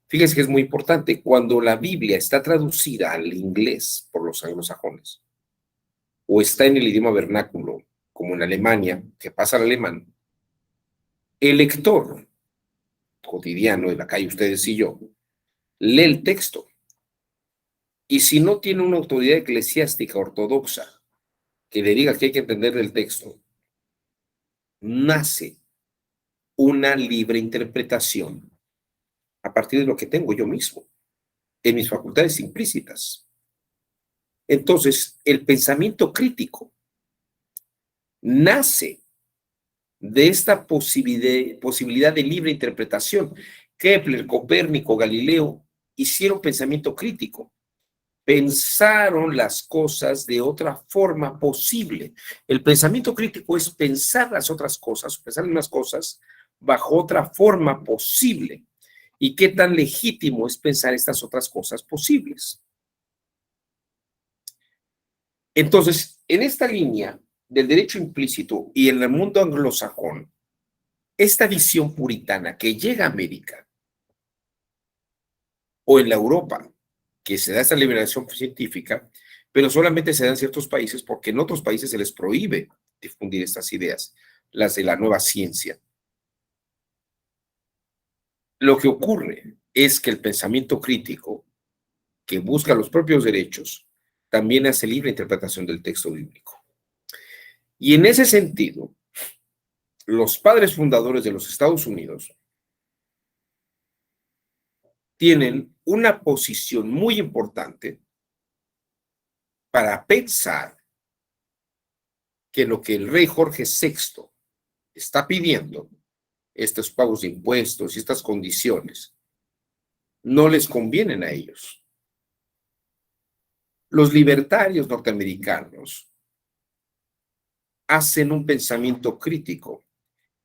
fíjense que es muy importante, cuando la Biblia está traducida al inglés por los anglosajones, o está en el idioma vernáculo, como en Alemania, que pasa al alemán, el lector cotidiano de la calle, ustedes y yo, lee el texto. Y si no tiene una autoridad eclesiástica ortodoxa que le diga que hay que entender el texto, nace una libre interpretación a partir de lo que tengo yo mismo, en mis facultades implícitas. Entonces, el pensamiento crítico nace de esta posibilidad de libre interpretación. Kepler, Copérnico, Galileo hicieron pensamiento crítico. Pensaron las cosas de otra forma posible. El pensamiento crítico es pensar las otras cosas, pensar en las cosas bajo otra forma posible. ¿Y qué tan legítimo es pensar estas otras cosas posibles? Entonces, en esta línea del derecho implícito y en el mundo anglosajón, esta visión puritana que llega a América o en la Europa, que se da esta liberación científica, pero solamente se da en ciertos países porque en otros países se les prohíbe difundir estas ideas, las de la nueva ciencia. Lo que ocurre es que el pensamiento crítico, que busca los propios derechos, también hace libre interpretación del texto bíblico. Y en ese sentido, los padres fundadores de los Estados Unidos tienen una posición muy importante para pensar que lo que el rey Jorge VI está pidiendo, estos pagos de impuestos y estas condiciones, no les convienen a ellos. Los libertarios norteamericanos hacen un pensamiento crítico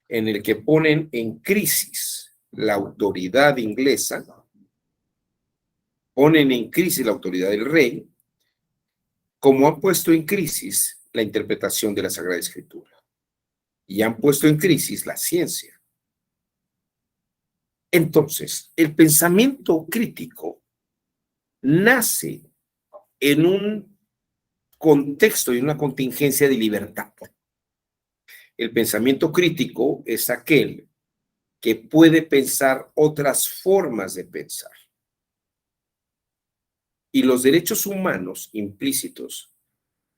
en el que ponen en crisis la autoridad inglesa ponen en crisis la autoridad del rey, como han puesto en crisis la interpretación de la Sagrada Escritura y han puesto en crisis la ciencia. Entonces, el pensamiento crítico nace en un contexto y una contingencia de libertad. El pensamiento crítico es aquel que puede pensar otras formas de pensar. Y los derechos humanos implícitos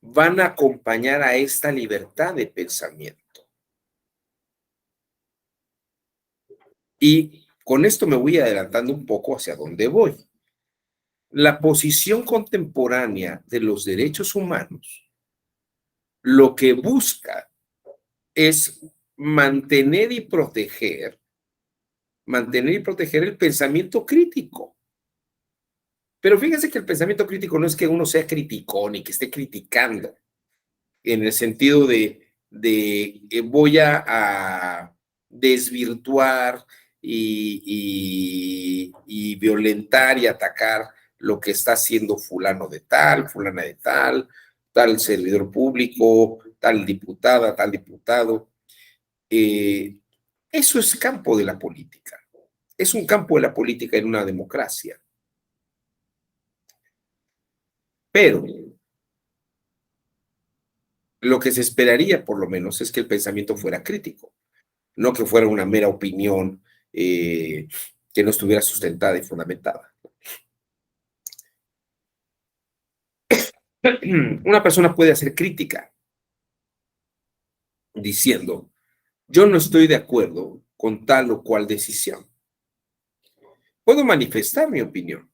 van a acompañar a esta libertad de pensamiento. Y con esto me voy adelantando un poco hacia dónde voy. La posición contemporánea de los derechos humanos lo que busca es mantener y proteger el pensamiento crítico. Pero fíjense que el pensamiento crítico no es que uno sea criticón y que esté criticando, en el sentido de voy a desvirtuar y violentar y atacar lo que está haciendo fulano de tal, fulana de tal, tal servidor público, tal diputada, tal diputado. Eso es campo de la política. Es un campo de la política en una democracia. Pero lo que se esperaría, por lo menos, es que el pensamiento fuera crítico, no que fuera una mera opinión que no estuviera sustentada y fundamentada. Una persona puede hacer crítica diciendo, yo no estoy de acuerdo con tal o cual decisión. Puedo manifestar mi opinión,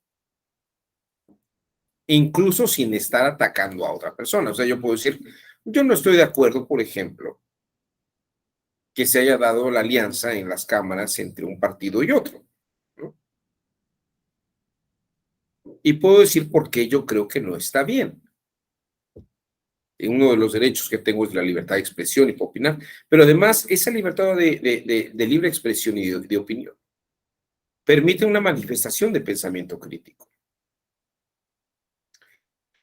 incluso sin estar atacando a otra persona. O sea, yo puedo decir, yo no estoy de acuerdo, por ejemplo, que se haya dado la alianza en las cámaras entre un partido y otro, ¿no? Y puedo decir por qué yo creo que no está bien. Uno de los derechos que tengo es la libertad de expresión y para opinar, pero además esa libertad de libre expresión y de opinión permite una manifestación de pensamiento crítico.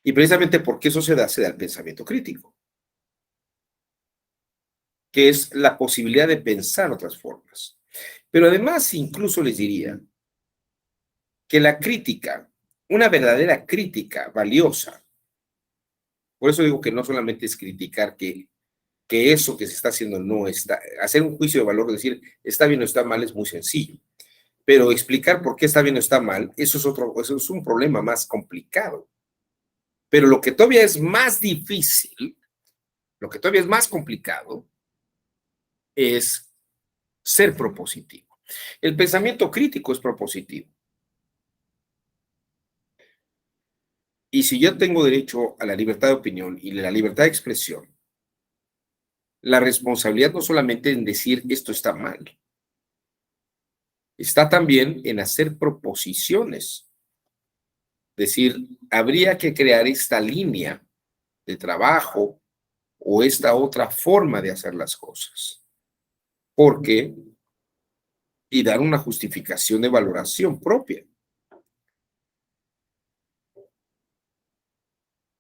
Y precisamente porque eso se da el pensamiento crítico, que es la posibilidad de pensar otras formas. Pero además, incluso les diría que la crítica, una verdadera crítica valiosa, por eso digo que no solamente es criticar que eso que se está haciendo no está, hacer un juicio de valor, decir está bien o está mal es muy sencillo, pero explicar por qué está bien o está mal, eso es un problema más complicado. Pero lo que todavía es más difícil, lo que todavía es más complicado, es ser propositivo. El pensamiento crítico es propositivo. Y si yo tengo derecho a la libertad de opinión y la libertad de expresión, la responsabilidad no solamente en decir esto está mal, está también en hacer proposiciones. Es decir, habría que crear esta línea de trabajo o esta otra forma de hacer las cosas. ¿Por qué? Y dar una justificación de valoración propia.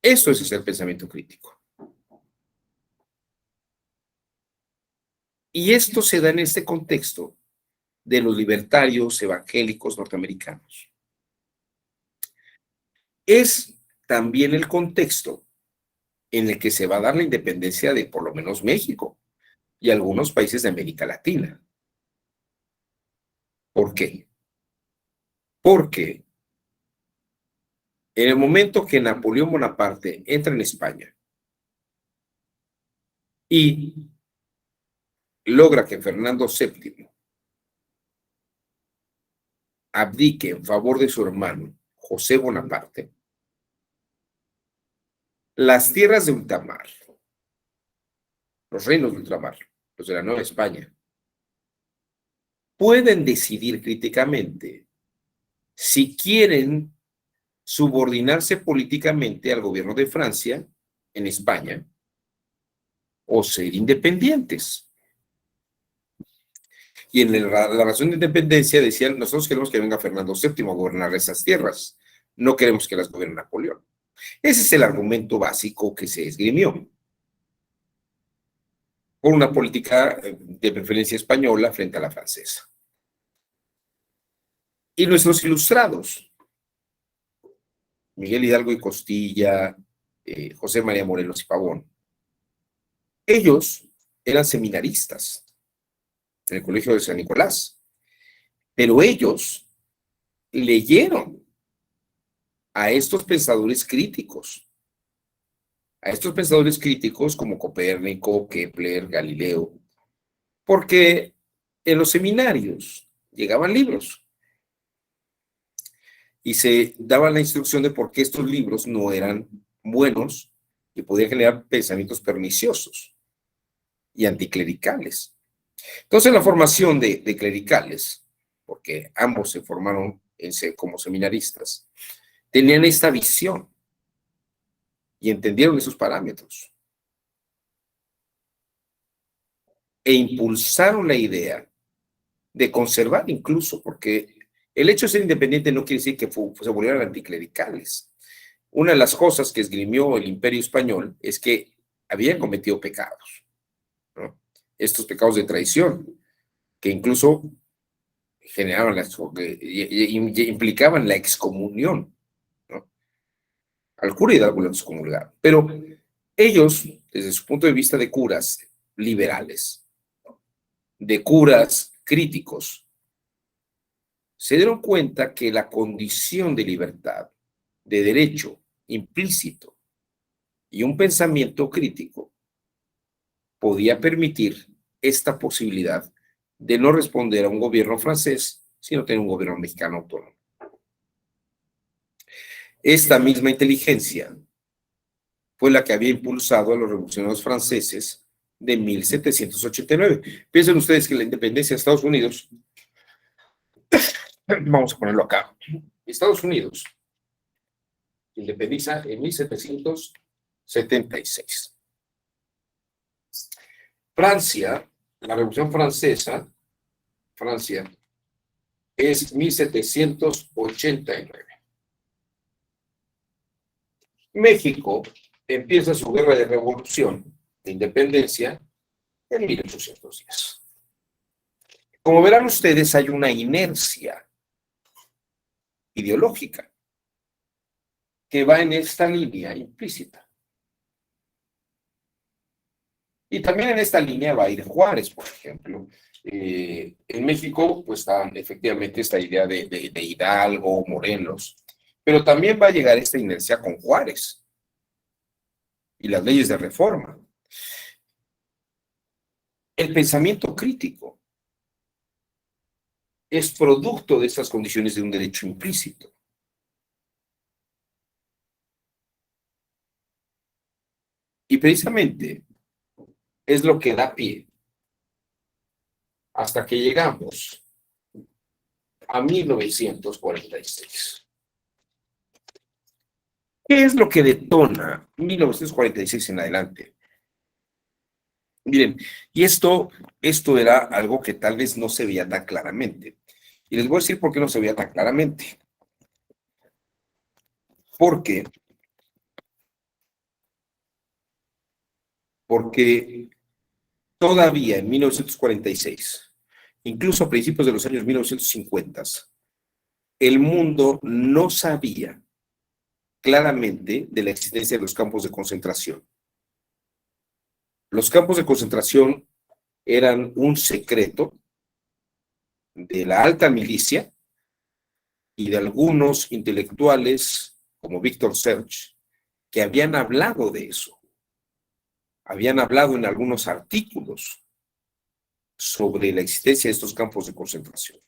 Eso es el pensamiento crítico. Y esto se da en este contexto de los libertarios evangélicos norteamericanos. Es también el contexto en el que se va a dar la independencia de por lo menos México y algunos países de América Latina. ¿Por qué? Porque en el momento que Napoleón Bonaparte entra en España y logra que Fernando VII abdique en favor de su hermano José Bonaparte, las tierras de ultramar, los reinos de ultramar, los de la Nueva España, pueden decidir críticamente si quieren subordinarse políticamente al gobierno de Francia en España o ser independientes. Y en la razón de independencia decían, nosotros queremos que venga Fernando VII a gobernar esas tierras, no queremos que las gobierne Napoleón. Ese es el argumento básico que se esgrimió por una política de preferencia española frente a la francesa. Y nuestros ilustrados, Miguel Hidalgo y Costilla, José María Morelos y Pavón, ellos eran seminaristas en el Colegio de San Nicolás, pero ellos leyeron a estos pensadores críticos, como Copérnico, Kepler, Galileo, porque en los seminarios llegaban libros y se daba la instrucción de por qué estos libros no eran buenos y podían generar pensamientos perniciosos y anticlericales. Entonces, la formación de clericales, porque ambos se formaron como seminaristas, tenían esta visión y entendieron esos parámetros e impulsaron la idea de conservar incluso, porque el hecho de ser independiente no quiere decir que se volvieran anticlericales. Una de las cosas que esgrimió el Imperio Español es que habían cometido pecados, ¿no? Estos pecados de traición, que incluso generaban implicaban la excomunión, ¿no? Al cura Hidalgo lo excomulgaron. Pero ellos, desde su punto de vista de curas liberales, de curas críticos, se dieron cuenta que la condición de libertad, de derecho implícito y un pensamiento crítico podía permitir esta posibilidad de no responder a un gobierno francés, sino tener un gobierno mexicano autónomo. Esta misma inteligencia fue la que había impulsado a los revolucionarios franceses de 1789. Piensen ustedes que la independencia de Estados Unidos, vamos a ponerlo acá, Estados Unidos independiza en 1776. Francia, la Revolución Francesa, Francia, es 1789. México empieza su guerra de revolución, de independencia, en 1810. Como verán ustedes, hay una inercia ideológica que va en esta línea implícita. Y también en esta línea va a ir Juárez, por ejemplo. En México, pues está efectivamente esta idea de Hidalgo, Morelos, pero también va a llegar esta inercia con Juárez y las leyes de reforma. El pensamiento crítico es producto de estas condiciones de un derecho implícito. Y precisamente es lo que da pie hasta que llegamos a 1946. ¿Qué es lo que detona 1946 en adelante? Miren, y esto era algo que tal vez no se veía tan claramente. Y les voy a decir por qué no se veía tan claramente. Porque todavía en 1946, incluso a principios de los años 1950, el mundo no sabía claramente de la existencia de los campos de concentración. Los campos de concentración eran un secreto de la alta milicia y de algunos intelectuales como Víctor Serge, que habían hablado de eso. Habían hablado en algunos artículos sobre la existencia de estos campos de concentración.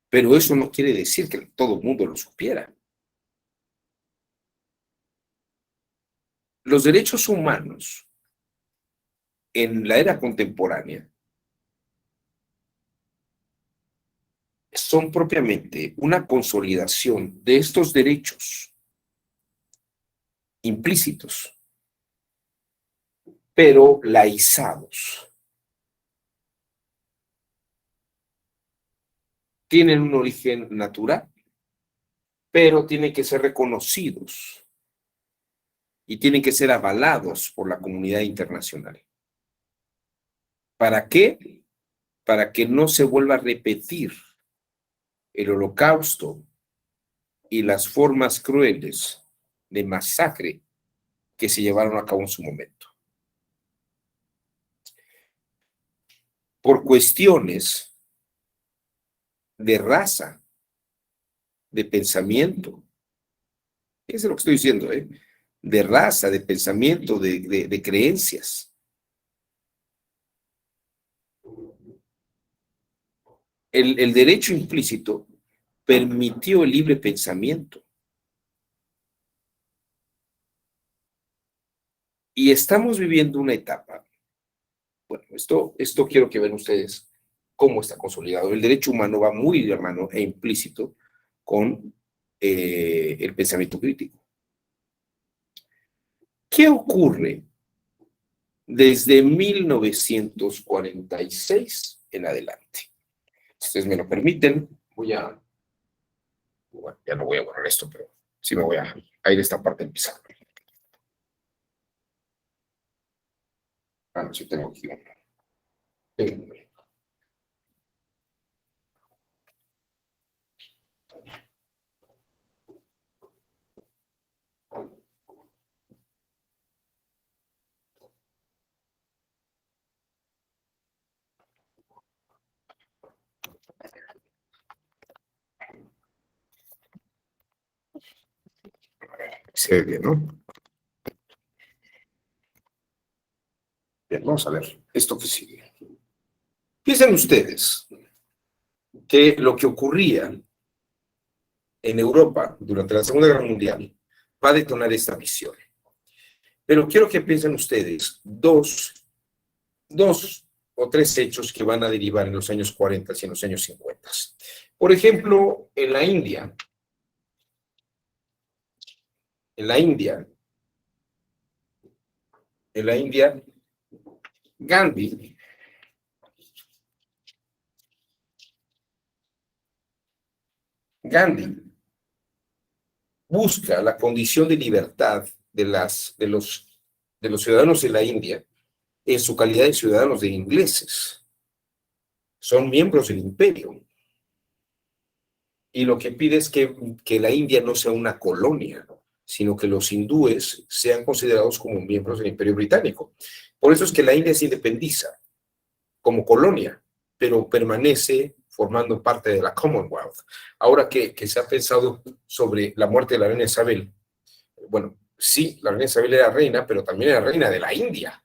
Pero eso no quiere decir que todo el mundo lo supiera. Los derechos humanos en la era contemporánea son propiamente una consolidación de estos derechos implícitos, pero laizados. Tienen un origen natural pero tienen que ser reconocidos y tienen que ser avalados por la comunidad internacional. ¿Para qué? Para que no se vuelva a repetir el Holocausto y las formas crueles de masacre que se llevaron a cabo en su momento. Por cuestiones de raza, de pensamiento, eso es lo que estoy diciendo, de raza, de pensamiento, de creencias. El derecho implícito permitió el libre pensamiento. Y estamos viviendo una etapa. Bueno, esto quiero que vean ustedes cómo está consolidado. El derecho humano va muy de hermano e implícito con el pensamiento crítico. ¿Qué ocurre desde 1946 en adelante? Si ustedes me lo permiten, bueno, ya no voy a borrar esto, pero sí me voy a ir a esta parte del pizarro. No, sí tengo aquí uno. Se ve bien, ¿no? Bien, vamos a ver esto que sigue. Piensen ustedes que lo que ocurría en Europa durante la Segunda Guerra Mundial va a detonar esta visión. Pero quiero que piensen ustedes dos o tres hechos que van a derivar en los años 40 y en los años 50. Por ejemplo, en la India, Gandhi busca la condición de libertad de los ciudadanos de la India en su calidad de ciudadanos de ingleses. Son miembros del imperio. Y lo que pide es que la India no sea una colonia, sino que los hindúes sean considerados como miembros del imperio británico. Por eso es que la India se independiza como colonia, pero permanece formando parte de la Commonwealth. Ahora que se ha pensado sobre la muerte de la reina Isabel, bueno, sí, la reina Isabel era reina, pero también era reina de la India,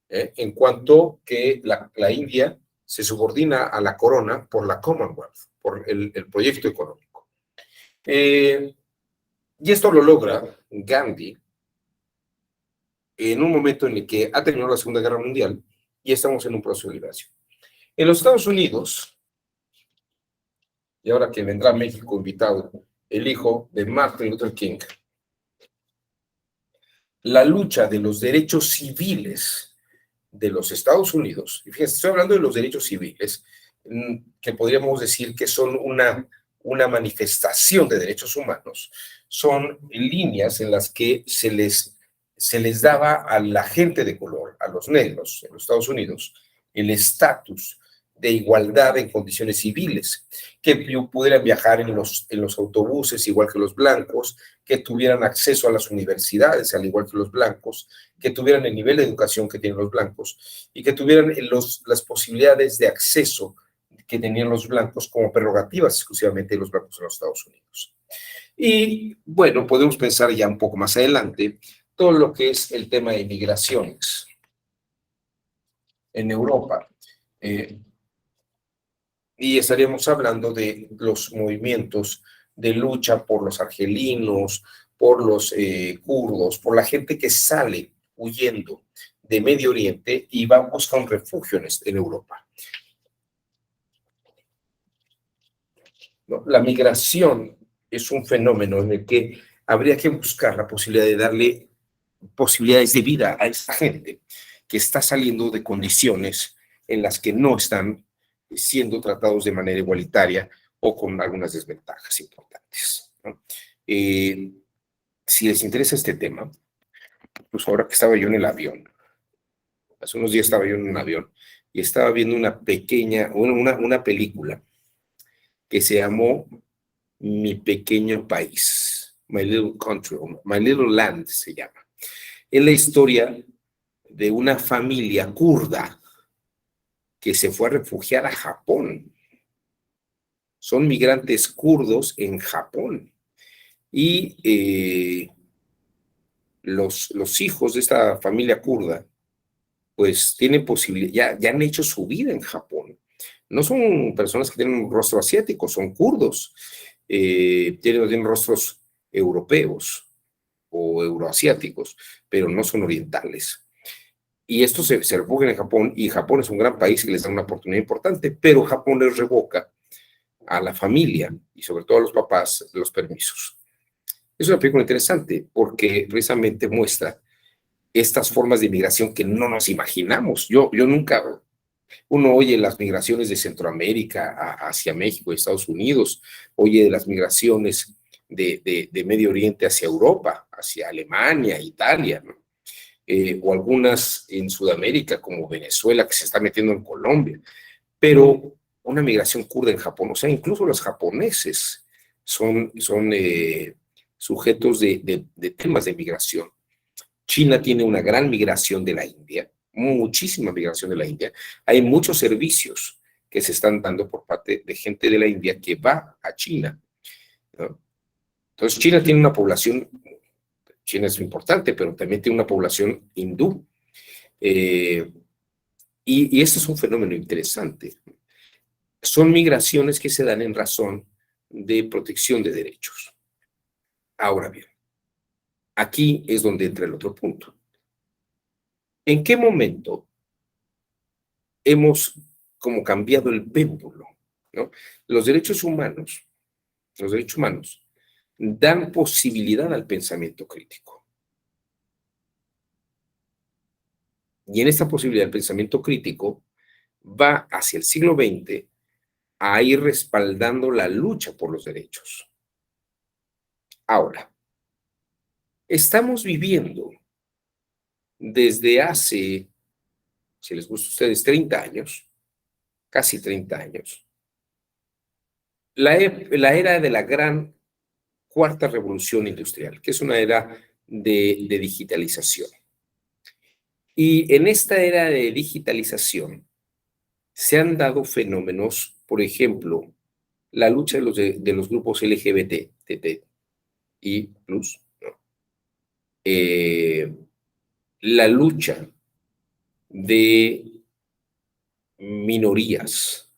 en cuanto que la India se subordina a la corona por la Commonwealth, por el proyecto económico. Y esto lo logra Gandhi en un momento en el que ha terminado la Segunda Guerra Mundial y estamos en un proceso de liberación. En los Estados Unidos, y ahora que vendrá a México invitado el hijo de Martin Luther King, la lucha de los derechos civiles de los Estados Unidos, y fíjense, estoy hablando de los derechos civiles, que podríamos decir que son una manifestación de derechos humanos, son líneas en las que se les daba a la gente de color, a los negros en los Estados Unidos, el estatus de igualdad en condiciones civiles, que pudieran viajar en los autobuses igual que los blancos, que tuvieran acceso a las universidades al igual que los blancos, que tuvieran el nivel de educación que tienen los blancos y que tuvieran las posibilidades de acceso que tenían los blancos como prerrogativas exclusivamente de los blancos en los Estados Unidos. Y bueno, podemos pensar ya un poco más adelante todo lo que es el tema de migraciones en Europa. Y estaríamos hablando de los movimientos de lucha por los argelinos, por los kurdos, por la gente que sale huyendo de Medio Oriente y va a buscar un refugio en Europa. ¿No? La migración es un fenómeno en el que habría que buscar la posibilidad de darle posibilidades de vida a esa gente que está saliendo de condiciones en las que no están siendo tratados de manera igualitaria o con algunas desventajas importantes, ¿no? Si les interesa este tema, pues ahora que estaba yo en el avión, hace unos días estaba yo en un avión y estaba viendo una película que se llamó Mi Pequeño País, My Little Country, My Little Land se llama. Es la historia de una familia kurda que se fue a refugiar a Japón. Son migrantes kurdos en Japón. Y los hijos de esta familia kurda, pues tienen posibilidad, ya han hecho su vida en Japón. No son personas que tienen un rostro asiático, son kurdos. Tienen rostros europeos o euroasiáticos, pero no son orientales. Y estos se refugian en Japón, y Japón es un gran país que les da una oportunidad importante, pero Japón les revoca a la familia y sobre todo a los papás los permisos. Es una película interesante porque precisamente muestra estas formas de migración que no nos imaginamos. Yo nunca, uno oye las migraciones de Centroamérica hacia México y Estados Unidos, oye de las migraciones de Medio Oriente hacia Europa, hacia Alemania, Italia, ¿no? O algunas en Sudamérica, como Venezuela, que se está metiendo en Colombia, pero una migración kurda en Japón, o sea, incluso los japoneses son sujetos de temas de migración. China tiene una gran migración de la India, muchísima migración de la India. Hay muchos servicios que se están dando por parte de gente de la India que va a China, ¿no? Entonces, China tiene una población, China es importante, pero también tiene una población hindú. Y este es un fenómeno interesante. Son migraciones que se dan en razón de protección de derechos. Ahora bien, aquí es donde entra el otro punto. ¿En qué momento hemos como cambiado el péndulo, ¿no? Los derechos humanos dan posibilidad al pensamiento crítico. Y en esta posibilidad del pensamiento crítico va hacia el siglo XX a ir respaldando la lucha por los derechos. Ahora, estamos viviendo desde hace, si les gusta a ustedes, 30 años, casi 30 años, la era de la gran cuarta revolución industrial, que es una era de digitalización. Y en esta era de digitalización se han dado fenómenos, por ejemplo, la lucha de los grupos LGBT, y plus, ¿no? La lucha de minorías,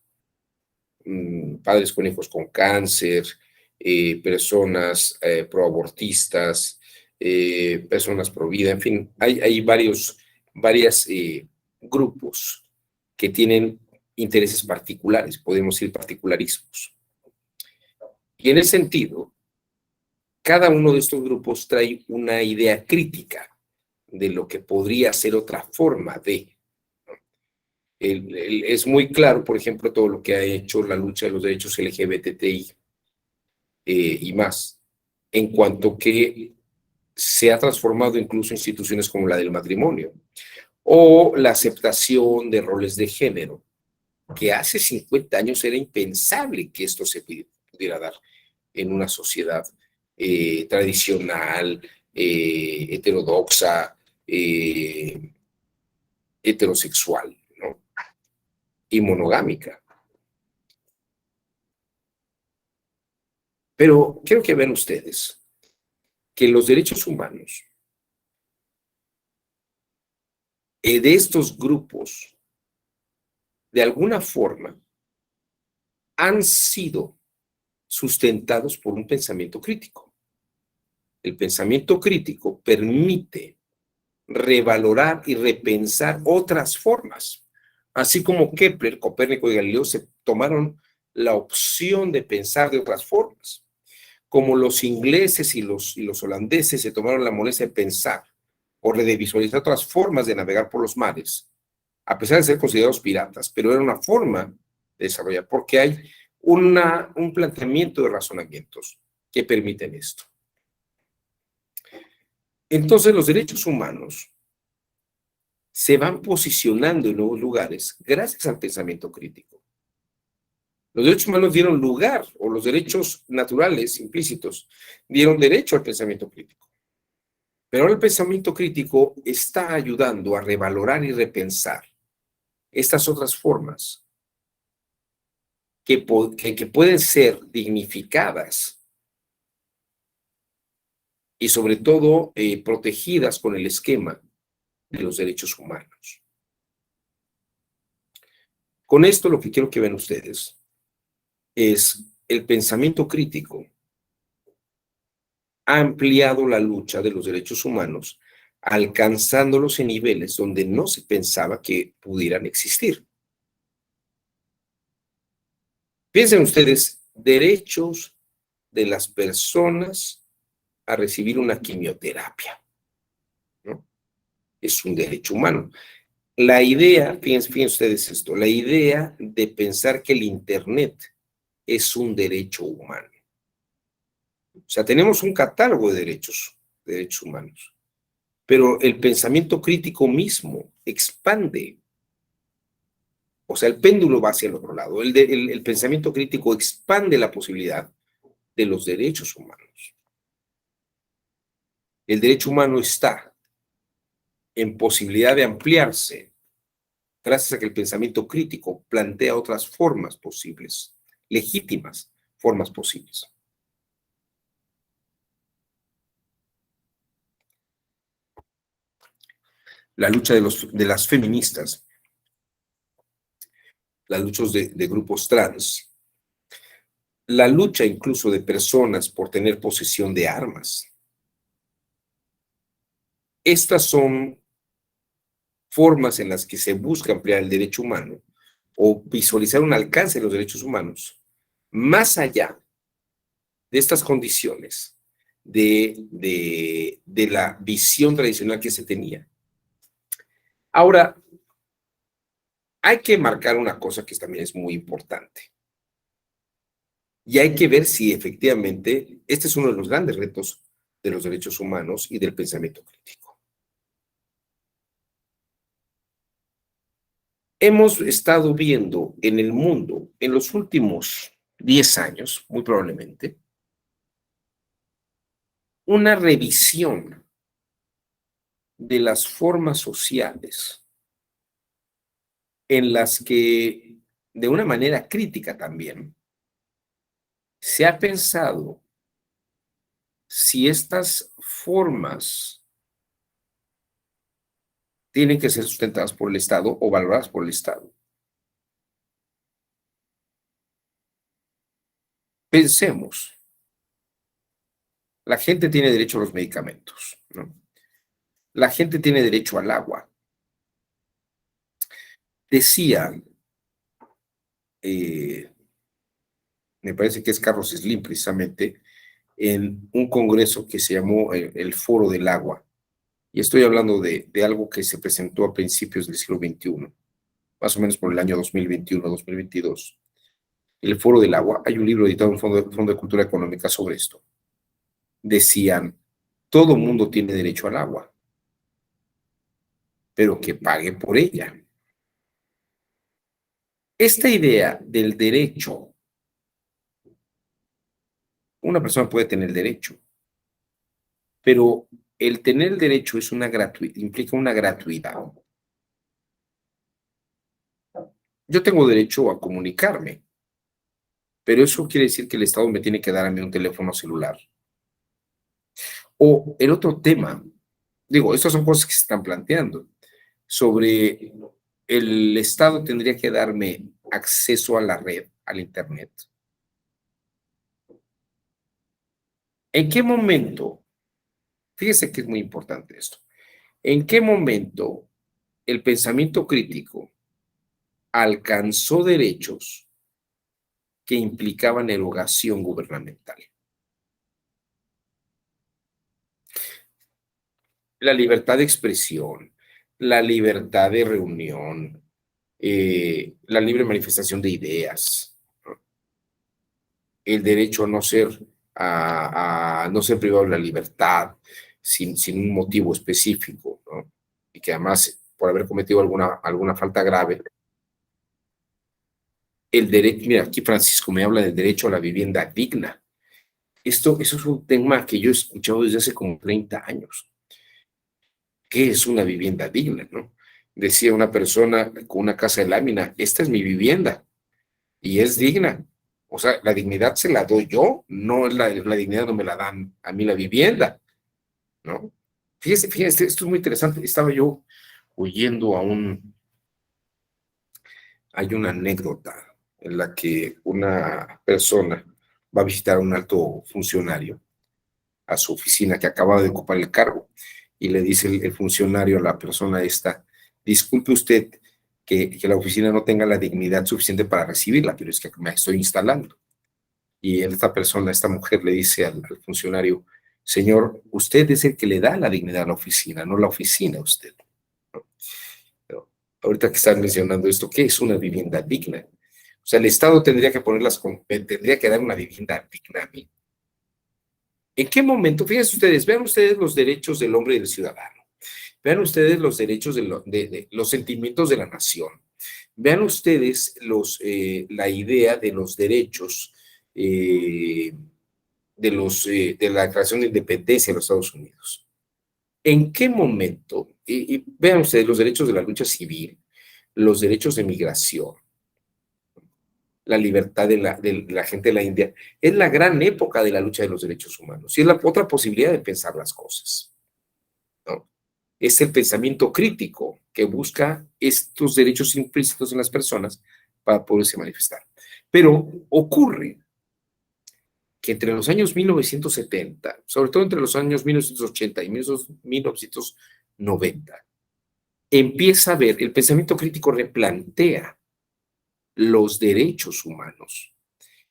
padres con hijos con cáncer, personas proabortistas, personas pro vida, en fin, hay varios grupos que tienen intereses particulares, podemos decir particularismos. Y en ese sentido, cada uno de estos grupos trae una idea crítica de lo que podría ser otra forma de. Es muy claro, por ejemplo, todo lo que ha hecho la lucha de los derechos LGBTI y más, en cuanto que se ha transformado incluso instituciones como la del matrimonio o la aceptación de roles de género, que hace 50 años era impensable que esto se pudiera dar en una sociedad tradicional, heterodoxa, heterosexual, ¿no? Y monogámica. Pero quiero que vean ustedes que los derechos humanos de estos grupos, de alguna forma, han sido sustentados por un pensamiento crítico. El pensamiento crítico permite revalorar y repensar otras formas. Así como Kepler, Copérnico y Galileo se tomaron la opción de pensar de otras formas. Como los ingleses y los holandeses se tomaron la molestia de pensar o de visualizar otras formas de navegar por los mares, a pesar de ser considerados piratas, pero era una forma de desarrollar, porque hay un planteamiento de razonamientos que permiten esto. Entonces los derechos humanos se van posicionando en nuevos lugares gracias al pensamiento crítico. Los derechos humanos dieron lugar, o los derechos naturales implícitos dieron derecho al pensamiento crítico. Pero ahora el pensamiento crítico está ayudando a revalorar y repensar estas otras formas que pueden ser dignificadas y sobre todo protegidas con el esquema de los derechos humanos. Con esto lo que quiero que vean ustedes es el pensamiento crítico ha ampliado la lucha de los derechos humanos, alcanzándolos en niveles donde no se pensaba que pudieran existir. Piensen ustedes, derechos de las personas a recibir una quimioterapia, ¿no? Es un derecho humano. La idea, fíjense ustedes esto, la idea de pensar que el Internet es un derecho humano. O sea, tenemos un catálogo de derechos humanos, pero el pensamiento crítico mismo expande. O sea, el péndulo va hacia el otro lado. El pensamiento crítico expande la posibilidad de los derechos humanos. El derecho humano está en posibilidad de ampliarse gracias a que el pensamiento crítico plantea otras formas posibles, legítimas formas posibles. La lucha de las feministas, las luchas de grupos trans, la lucha incluso de personas por tener posesión de armas. Estas son formas en las que se busca ampliar el derecho humano o visualizar un alcance de los derechos humanos más allá de estas condiciones de la visión tradicional que se tenía. Ahora, hay que marcar una cosa que también es muy importante. Y hay que ver si efectivamente este es uno de los grandes retos de los derechos humanos y del pensamiento crítico. Hemos estado viendo en el mundo, en los últimos 10 años, muy probablemente, una revisión de las formas sociales en las que, de una manera crítica también, se ha pensado si estas formas tienen que ser sustentadas por el Estado o valoradas por el Estado. Pensemos, la gente tiene derecho a los medicamentos, ¿no? La gente tiene derecho al agua. Decía, me parece que es Carlos Slim precisamente, en un congreso que se llamó el Foro del Agua, y estoy hablando de algo que se presentó a principios del siglo XXI, más o menos por el año 2021-2022. El Foro del Agua, hay un libro editado en Fondo de Cultura Económica sobre esto. Decían, todo mundo tiene derecho al agua, pero que pague por ella. Esta idea del derecho, una persona puede tener el derecho, pero el tener el derecho es implica una gratuidad. Yo tengo derecho a comunicarme, pero eso quiere decir que el Estado me tiene que dar a mí un teléfono celular. O el otro tema, digo, estas son cosas que se están planteando, sobre el Estado tendría que darme acceso a la red, al Internet. ¿En qué momento? Fíjese que es muy importante esto. ¿En qué momento el pensamiento crítico alcanzó derechos que implicaban erogación gubernamental? La libertad de expresión, la libertad de reunión, la libre manifestación de ideas, ¿no? El derecho a no ser privado de la libertad, sin un motivo específico, ¿no? Y que además, por haber cometido alguna falta grave, el derecho, mira, aquí Francisco me habla del derecho a la vivienda digna. Eso es un tema que yo he escuchado desde hace como 30 años. ¿Qué es una vivienda digna, no? Decía una persona con una casa de lámina, esta es mi vivienda y es digna. O sea, la dignidad se la doy yo, no es la dignidad no me la dan a mí la vivienda, ¿no? Fíjese, esto es muy interesante. Estaba yo oyendo hay una anécdota en la que una persona va a visitar a un alto funcionario a su oficina que acaba de ocupar el cargo y le dice el funcionario a la persona esta, disculpe usted que la oficina no tenga la dignidad suficiente para recibirla, pero es que me estoy instalando. Y esta persona, esta mujer le dice al funcionario, señor, usted es el que le da la dignidad a la oficina, no la oficina a usted. ¿No? Pero ahorita que están mencionando esto, ¿qué es una vivienda digna? O sea, el Estado tendría que tendría que dar una vivienda digna a mí. ¿En qué momento? Fíjense ustedes, vean ustedes los derechos del hombre y del ciudadano. Vean ustedes los derechos de los sentimientos de la nación. Vean ustedes la idea de los derechos eh, de la Declaración de Independencia de los Estados Unidos. ¿En qué momento? Y vean ustedes los derechos de la lucha civil, los derechos de migración, la libertad de la gente de la India, es la gran época de la lucha de los derechos humanos y es la otra posibilidad de pensar las cosas, ¿no? Es el pensamiento crítico que busca estos derechos implícitos en las personas para poderse manifestar. Pero ocurre que entre los años 1970, sobre todo entre los años 1980 y 1990, empieza a ver, el pensamiento crítico replantea los derechos humanos.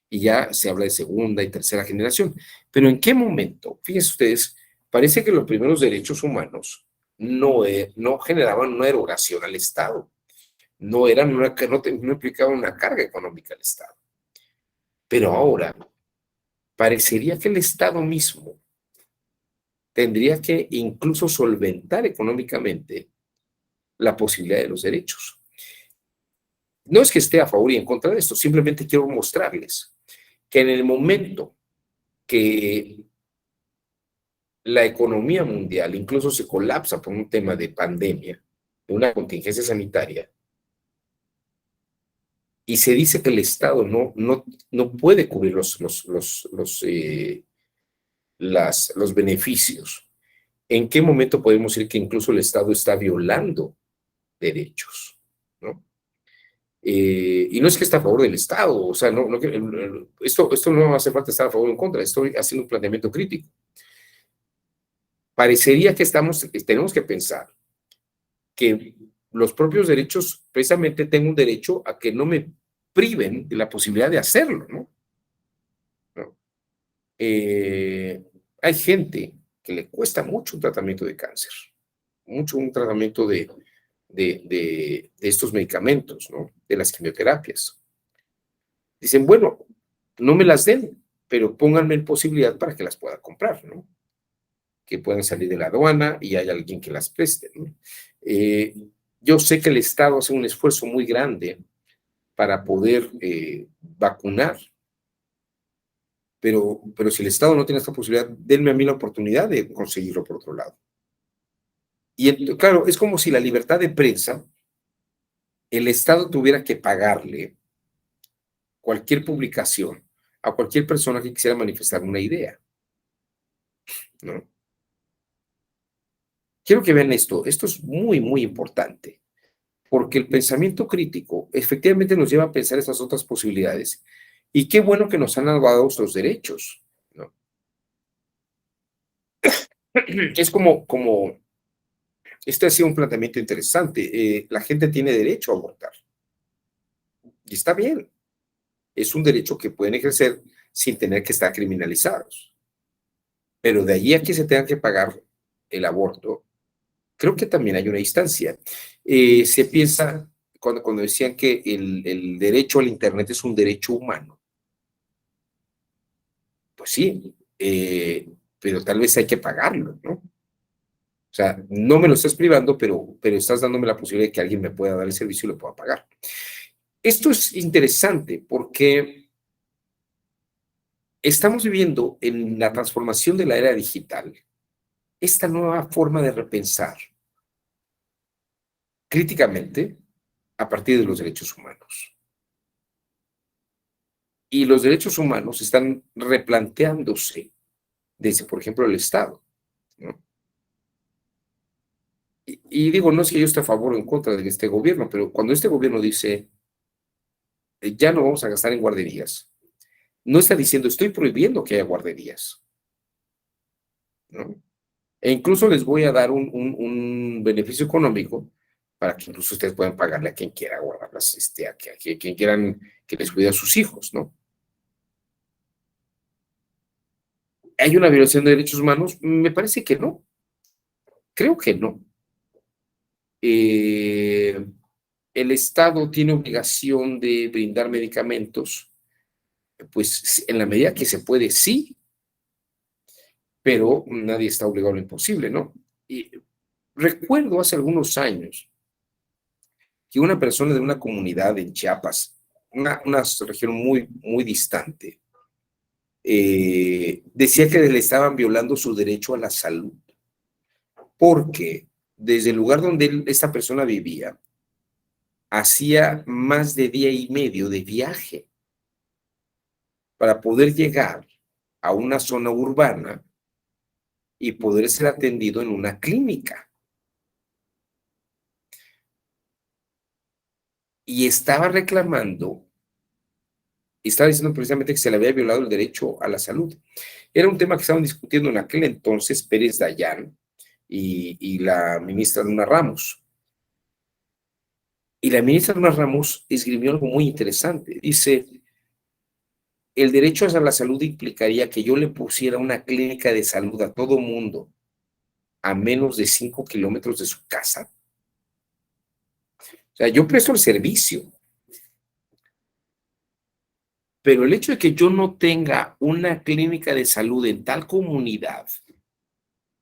Y ya se habla de segunda y tercera generación. Pero ¿en qué momento? Fíjense ustedes, parece que los primeros derechos humanos no generaban una erogación al Estado, no implicaban una carga económica al Estado. Pero ahora parecería que el Estado mismo tendría que incluso solventar económicamente la posibilidad de los derechos. No es que esté a favor y en contra de esto, simplemente quiero mostrarles que en el momento que la economía mundial incluso se colapsa por un tema de pandemia, de una contingencia sanitaria, y se dice que el Estado no puede cubrir los beneficios. ¿En qué momento podemos decir que incluso el Estado está violando derechos? ¿No? Y no es que está a favor del Estado, o sea, esto no hace falta estar a favor o en contra, estoy haciendo un planteamiento crítico. Parecería que tenemos que pensar que los propios derechos, precisamente tengo un derecho a que no me priven de la posibilidad de hacerlo, ¿no? ¿No? Hay gente que le cuesta mucho un tratamiento de cáncer, mucho un tratamiento de estos medicamentos, ¿no? De las quimioterapias. Dicen, bueno, no me las den, pero pónganme en posibilidad para que las pueda comprar, ¿no? Que puedan salir de la aduana y hay alguien que las preste, ¿no? Yo sé que el Estado hace un esfuerzo muy grande para poder vacunar, pero si el Estado no tiene esta posibilidad, denme a mí la oportunidad de conseguirlo por otro lado. Y claro, es como si la libertad de prensa, el Estado tuviera que pagarle cualquier publicación a cualquier persona que quisiera manifestar una idea, ¿no? Quiero que vean esto es muy, muy importante, porque el pensamiento crítico efectivamente nos lleva a pensar estas otras posibilidades. Y qué bueno que nos han dado los derechos, ¿no? Es este ha sido un planteamiento interesante. La gente tiene derecho a abortar. Y está bien. Es un derecho que pueden ejercer sin tener que estar criminalizados. Pero de allí a que se tenga que pagar el aborto, creo que también hay una distancia. Se piensa, cuando decían que el derecho al Internet es un derecho humano, pues sí, pero tal vez hay que pagarlo, ¿no? O sea, no me lo estás privando, pero estás dándome la posibilidad de que alguien me pueda dar el servicio y lo pueda pagar. Esto es interesante porque estamos viviendo en la transformación de la era digital esta nueva forma de repensar críticamente a partir de los derechos humanos. Y los derechos humanos están replanteándose desde, por ejemplo, el Estado, ¿no? Y digo, no es que yo esté a favor o en contra de este gobierno, pero cuando este gobierno dice, ya no vamos a gastar en guarderías, no está diciendo, estoy prohibiendo que haya guarderías, ¿no? E incluso les voy a dar un beneficio económico para que incluso ustedes puedan pagarle a quien quiera guardarlas, a quien quieran que les cuide a sus hijos, ¿no? ¿Hay una violación de derechos humanos? Me parece que no. Creo que no. Eh, el Estado tiene obligación de brindar medicamentos, pues en la medida que se puede, sí, pero nadie está obligado a lo imposible, ¿no? Y recuerdo hace algunos años que una persona de una comunidad en Chiapas, una región muy, muy distante, decía que le estaban violando su derecho a la salud, porque desde el lugar donde esta persona vivía, hacía más de día y medio de viaje para poder llegar a una zona urbana y poder ser atendido en una clínica. Y estaba reclamando, estaba diciendo precisamente que se le había violado el derecho a la salud. Era un tema que estaban discutiendo en aquel entonces Pérez Dayán y la ministra Luna Ramos. Y la ministra Luna Ramos esgrimió algo muy interesante. Dice, el derecho a la salud implicaría que yo le pusiera una clínica de salud a todo mundo a menos de 5 kilómetros de su casa. O sea, yo presto el servicio, pero el hecho de que yo no tenga una clínica de salud en tal comunidad,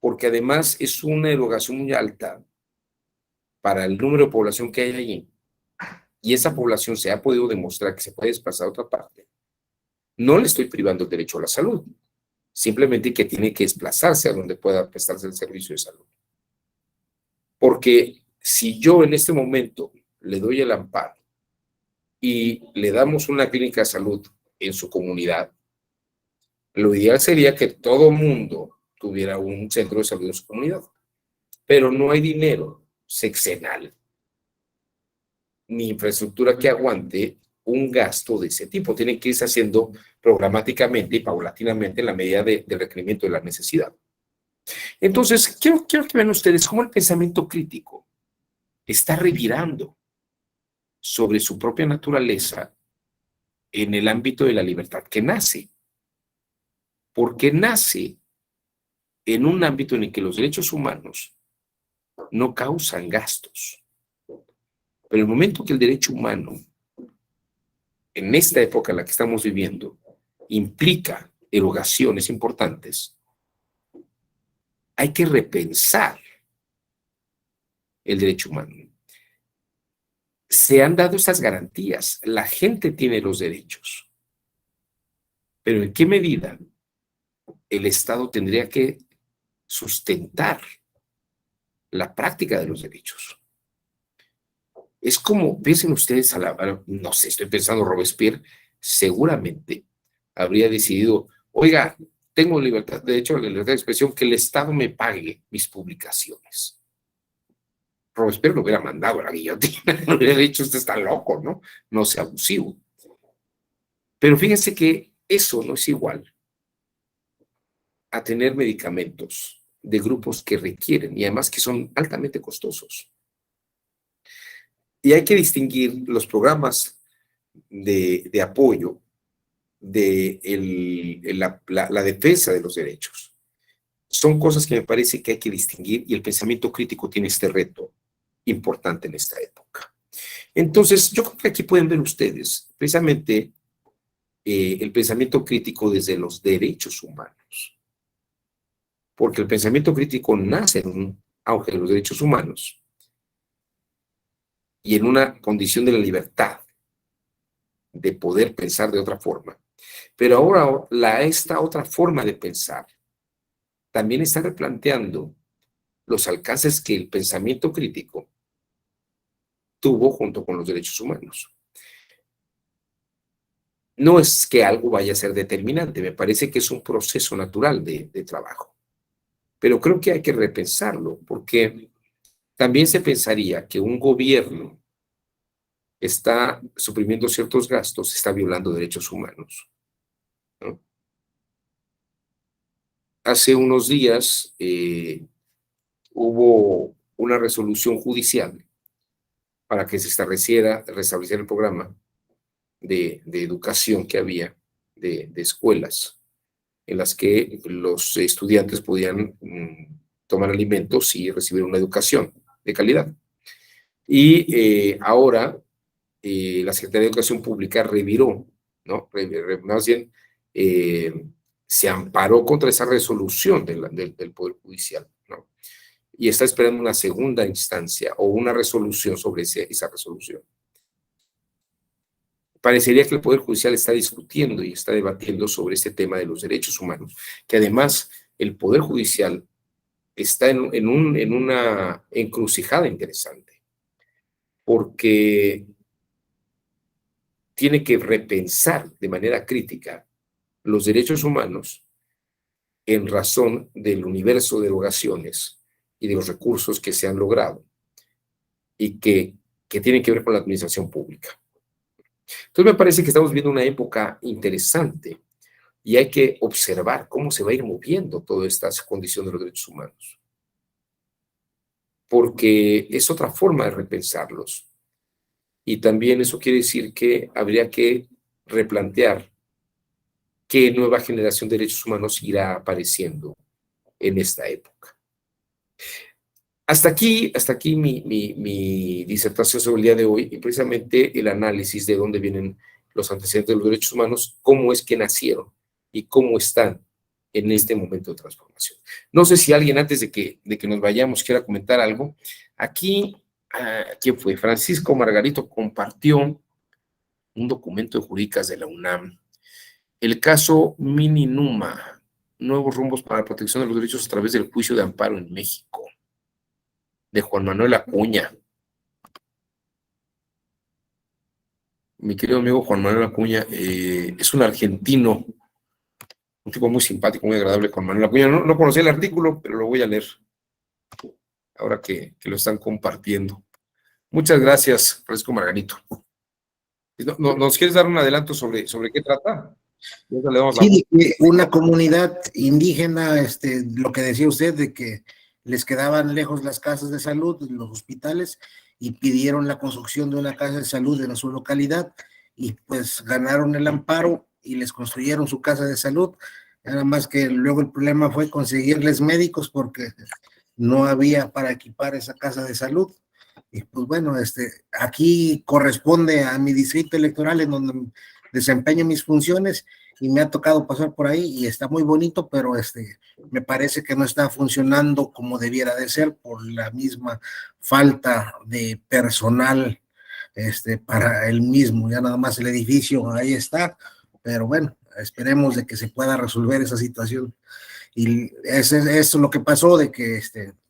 porque además es una erogación muy alta para el número de población que hay allí, y esa población se ha podido demostrar que se puede desplazar a otra parte, no le estoy privando el derecho a la salud, simplemente que tiene que desplazarse a donde pueda prestarse el servicio de salud. Porque si yo en este momento le doy el amparo y le damos una clínica de salud en su comunidad, lo ideal sería que todo mundo tuviera un centro de salud en su comunidad, pero no hay dinero sexenal ni infraestructura que aguante un gasto de ese tipo. Tienen que irse haciendo programáticamente y paulatinamente en la medida del requerimiento de la necesidad. Entonces, quiero que vean ustedes cómo el pensamiento crítico está revirando sobre su propia naturaleza en el ámbito de la libertad que nace, porque nace en un ámbito en el que los derechos humanos no causan gastos. Pero el momento que el derecho humano, en esta época en la que estamos viviendo, implica erogaciones importantes, hay que repensar el derecho humano. Se han dado estas garantías, la gente tiene los derechos, pero ¿en qué medida el Estado tendría que sustentar la práctica de los derechos? Es como, piensen ustedes, no sé, estoy pensando, Robespierre seguramente habría decidido, oiga, tengo libertad, de hecho, la libertad de expresión, que el Estado me pague mis publicaciones. Robespierre lo hubiera mandado a la guillotina, le hubiera dicho, usted está loco, ¿no? No sea abusivo. Pero fíjense que eso no es igual a tener medicamentos de grupos que requieren y además que son altamente costosos. Y hay que distinguir los programas de apoyo de la defensa de los derechos. Son cosas que me parece que hay que distinguir y el pensamiento crítico tiene este reto importante en esta época. Entonces, yo creo que aquí pueden ver ustedes precisamente el pensamiento crítico desde los derechos humanos, porque el pensamiento crítico nace en un auge de los derechos humanos y en una condición de la libertad de poder pensar de otra forma. Pero ahora esta otra forma de pensar también está replanteando los alcances que el pensamiento crítico tuvo junto con los derechos humanos. No es que algo vaya a ser determinante, me parece que es un proceso natural de trabajo. Pero creo que hay que repensarlo, porque también se pensaría que un gobierno está suprimiendo ciertos gastos, está violando derechos humanos, ¿no? Hace unos días hubo una resolución judicial para que se restableciera el programa de educación que había, de escuelas, en las que los estudiantes podían tomar alimentos y recibir una educación de calidad. Y ahora la Secretaría de Educación Pública reviró, ¿no? Más bien, se amparó contra esa resolución del Poder Judicial, ¿no? Y está esperando una segunda instancia o una resolución sobre esa resolución. Parecería que el Poder Judicial está discutiendo y está debatiendo sobre este tema de los derechos humanos, que además el Poder Judicial está en una encrucijada interesante, porque tiene que repensar de manera crítica los derechos humanos en razón del universo de erogaciones y de los recursos que se han logrado y que tienen que ver con la administración pública. Entonces me parece que estamos viendo una época interesante y hay que observar cómo se va a ir moviendo toda esta condición de los derechos humanos, porque es otra forma de repensarlos. Y también eso quiere decir que habría que replantear qué nueva generación de derechos humanos irá apareciendo en esta época. Hasta aquí mi disertación sobre el día de hoy y precisamente el análisis de dónde vienen los antecedentes de los derechos humanos, cómo es que nacieron y cómo están en este momento de transformación. No sé si alguien antes de que nos vayamos quiera comentar algo. Aquí, ¿quién fue? Francisco Margarito compartió un documento de jurídicas de la UNAM. El caso Mini Numa, nuevos rumbos para la protección de los derechos a través del juicio de amparo en México, de Juan Manuel Acuña. Mi querido amigo Juan Manuel Acuña es un argentino, un tipo muy simpático, muy agradable, Juan Manuel Acuña. No conocía el artículo, pero lo voy a leer ahora que lo están compartiendo. Muchas gracias, Francisco Margarito. ¿Nos quieres dar un adelanto sobre qué trata? Sí, una comunidad indígena, lo que decía usted, de que les quedaban lejos las casas de salud, los hospitales, y pidieron la construcción de una casa de salud en su localidad, y pues ganaron el amparo y les construyeron su casa de salud. Nada más que luego el problema fue conseguirles médicos porque no había para equipar esa casa de salud. Y pues bueno, aquí corresponde a mi distrito electoral en donde desempeño mis funciones y me ha tocado pasar por ahí y está muy bonito, pero me parece que no está funcionando como debiera de ser por la misma falta de personal para el mismo. Ya nada más el edificio ahí está, pero bueno, esperemos de que se pueda resolver esa situación. Y eso es lo que pasó, de que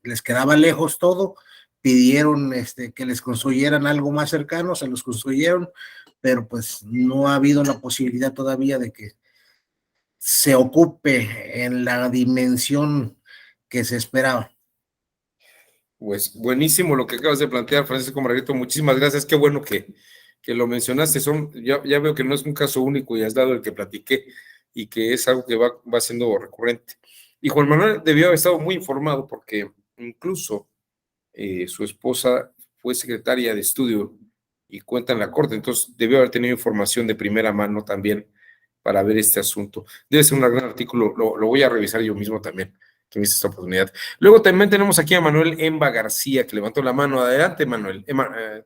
les quedaba lejos todo, pidieron que les construyeran algo más cercano, se los construyeron, pero pues no ha habido la posibilidad todavía de que se ocupe en la dimensión que se esperaba. Pues buenísimo lo que acabas de plantear, Francisco Margarito, muchísimas gracias, qué bueno que lo mencionaste. Ya veo que no es un caso único y has dado el que platiqué y que es algo que va siendo recurrente. Y Juan Manuel debió haber estado muy informado porque incluso su esposa fue secretaria de estudio y cuenta en la corte, entonces debió haber tenido información de primera mano también para ver este asunto. Debe ser un gran artículo, lo voy a revisar yo mismo también, que me hice esta oportunidad. Luego también tenemos aquí a Manuel Emba García, que levantó la mano. Adelante, Manuel.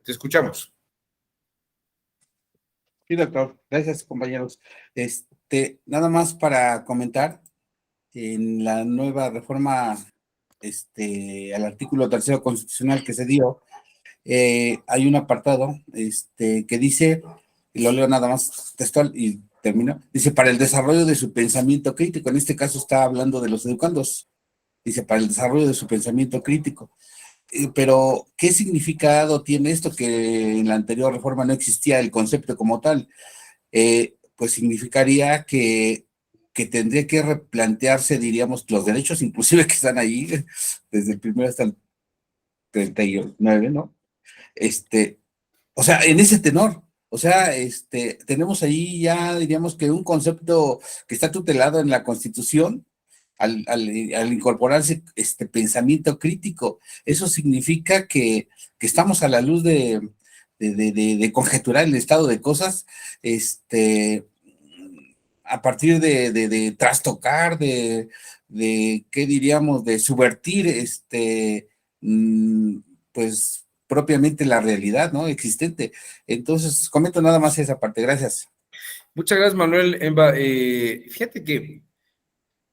Te escuchamos. Sí, doctor. Gracias, compañeros. Nada más para comentar, en la nueva reforma al artículo tercero constitucional que se dio, hay un apartado que dice, y lo leo nada más textual y termino, dice, para el desarrollo de su pensamiento crítico, en este caso está hablando de los educandos, dice, para el desarrollo de su pensamiento crítico. Pero, ¿qué significado tiene esto que en la anterior reforma no existía el concepto como tal? Pues significaría que tendría que replantearse, diríamos, los derechos inclusive que están ahí, desde el primero hasta el 39, ¿no? O sea, en ese tenor, o sea, tenemos ahí ya, diríamos que un concepto que está tutelado en la Constitución al incorporarse este pensamiento crítico. Eso significa que estamos a la luz de conjeturar el estado de cosas, a partir de trastocar, ¿qué diríamos? De subvertir, mm, pues propiamente la realidad, ¿no? Existente. Entonces, comento nada más esa parte. Gracias. Muchas gracias, Manuel Emba. Fíjate que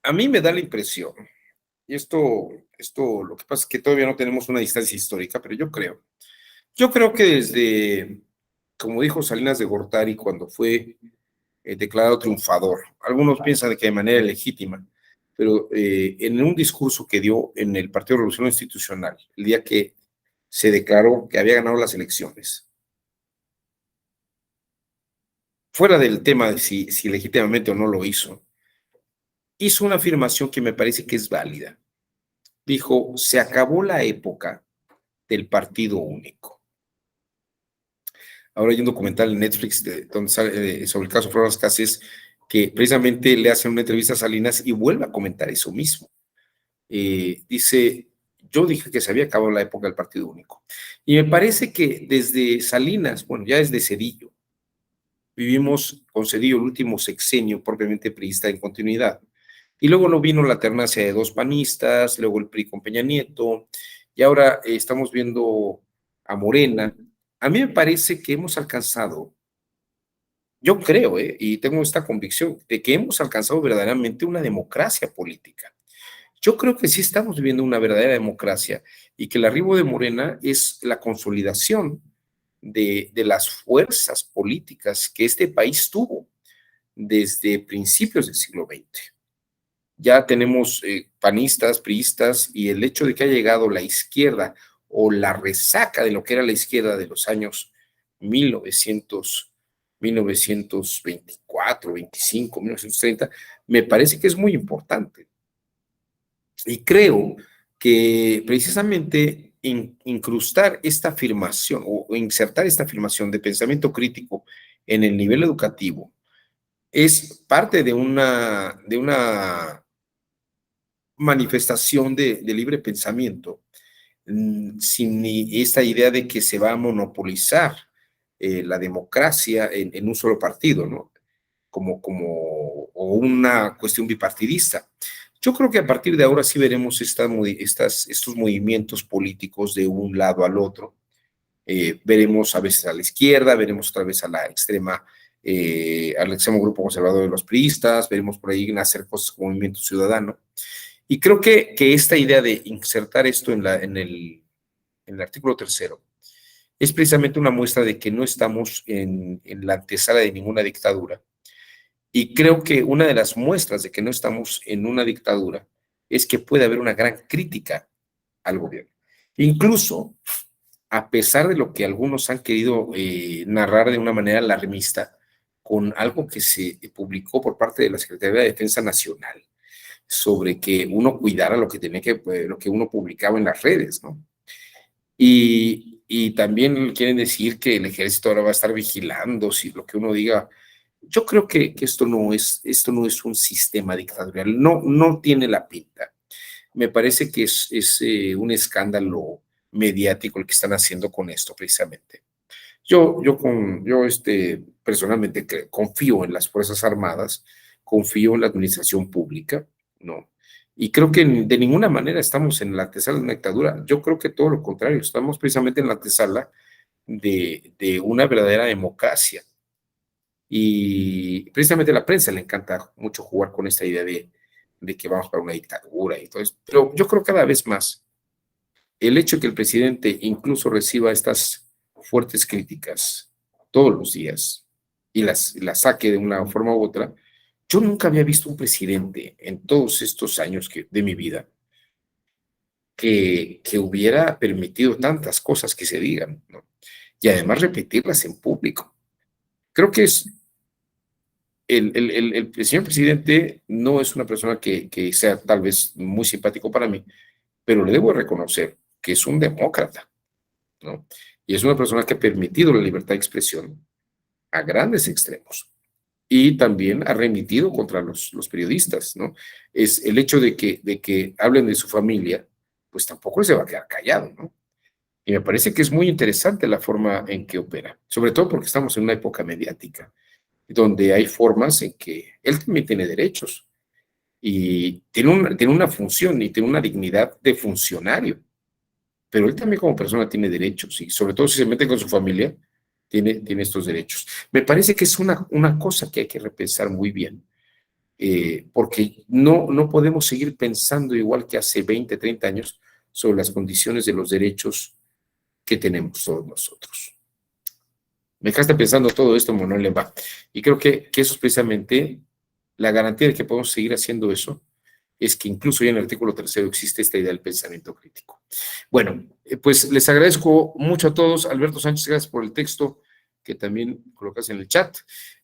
a mí me da la impresión, y esto lo que pasa es que todavía no tenemos una distancia histórica, pero yo creo que desde, como dijo Salinas de Gortari cuando fue declarado triunfador, algunos piensan que de manera legítima, pero en un discurso que dio en el Partido de Revolución Institucional, el día que se declaró que había ganado las elecciones, fuera del tema de si legítimamente o no lo hizo una afirmación que me parece que es válida. Dijo, se acabó la época del partido único. Ahora hay un documental en Netflix donde sale, sobre el caso Flores Cassés, que precisamente le hacen una entrevista a Salinas y vuelve a comentar eso mismo. Dice, yo dije que se había acabado la época del partido único. Y me parece que desde Salinas, bueno, ya desde Zedillo, vivimos con Zedillo el último sexenio propiamente priista en continuidad. Y luego no vino la alternancia de dos panistas, luego el PRI con Peña Nieto, y ahora estamos viendo a Morena. A mí me parece que hemos alcanzado, yo creo, y tengo esta convicción, de que hemos alcanzado verdaderamente una democracia política. Yo creo que sí estamos viviendo una verdadera democracia y que el arribo de Morena es la consolidación de las fuerzas políticas que este país tuvo desde principios del siglo XX. Ya tenemos panistas, priistas, y el hecho de que haya llegado la izquierda o la resaca de lo que era la izquierda de los años 1924, 25, 1930, me parece que es muy importante. Y creo que precisamente incrustar esta afirmación o insertar esta afirmación de pensamiento crítico en el nivel educativo es parte de una manifestación de libre pensamiento, sin esta idea de que se va a monopolizar la democracia en un solo partido, ¿no? O una cuestión bipartidista. Yo creo que a partir de ahora sí veremos estos movimientos políticos de un lado al otro. Veremos a veces a la izquierda, veremos otra vez a la extrema, al extremo grupo conservador de los priistas, veremos por ahí nacer cosas como Movimiento Ciudadano. Y creo que esta idea de insertar esto en el artículo tercero es precisamente una muestra de que no estamos en la antesala de ninguna dictadura. Y creo que una de las muestras de que no estamos en una dictadura es que puede haber una gran crítica al gobierno. Incluso, a pesar de lo que algunos han querido narrar de una manera alarmista, con algo que se publicó por parte de la Secretaría de Defensa Nacional, sobre que uno cuidara lo que uno publicaba en las redes, ¿no? Y también quieren decir que el ejército ahora va a estar vigilando si lo que uno diga. Yo creo que esto no es un sistema dictatorial, no tiene la pinta. Me parece que es un escándalo mediático el que están haciendo con esto precisamente. Yo personalmente confío en las Fuerzas Armadas, confío en la administración pública, ¿no? Y creo que de ninguna manera estamos en la antesala de una dictadura. Yo creo que todo lo contrario, estamos precisamente en la antesala de una verdadera democracia. Y precisamente a la prensa le encanta mucho jugar con esta idea de que vamos para una dictadura y todo eso. Pero yo creo cada vez más el hecho de que el presidente incluso reciba estas fuertes críticas todos los días y las saque de una forma u otra. Yo nunca había visto un presidente en todos estos años de mi vida que hubiera permitido tantas cosas que se digan, ¿no? Y además repetirlas en público. Creo que el señor presidente no es una persona que sea tal vez muy simpático para mí, pero le debo reconocer que es un demócrata, ¿no? Y es una persona que ha permitido la libertad de expresión a grandes extremos y también ha remitido contra los periodistas, ¿no? Es el hecho de que hablen de su familia, pues tampoco se va a quedar callado, ¿no? Y me parece que es muy interesante la forma en que opera, sobre todo porque estamos en una época mediática, donde hay formas en que él también tiene derechos y tiene una función y tiene una dignidad de funcionario, pero él también como persona tiene derechos y sobre todo si se mete con su familia, tiene estos derechos. Me parece que es una cosa que hay que repensar muy bien, porque no podemos seguir pensando igual que hace 20, 30 años sobre las condiciones de los derechos que tenemos todos nosotros. Me dejaste pensando todo esto, Manuel Lemba, y creo que eso es precisamente la garantía de que podemos seguir haciendo eso, es que incluso ya en el artículo 3 existe esta idea del pensamiento crítico. Bueno, pues les agradezco mucho a todos. Alberto Sánchez, gracias por el texto que también colocas en el chat.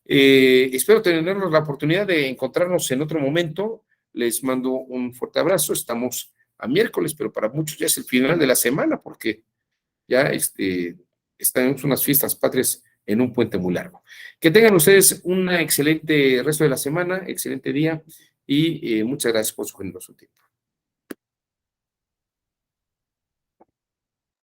Espero tener la oportunidad de encontrarnos en otro momento. Les mando un fuerte abrazo. Estamos a miércoles, pero para muchos ya es el final de la semana porque ya están unas fiestas patrias en un puente muy largo. Que tengan ustedes un excelente resto de la semana, excelente día y muchas gracias por su generoso tiempo.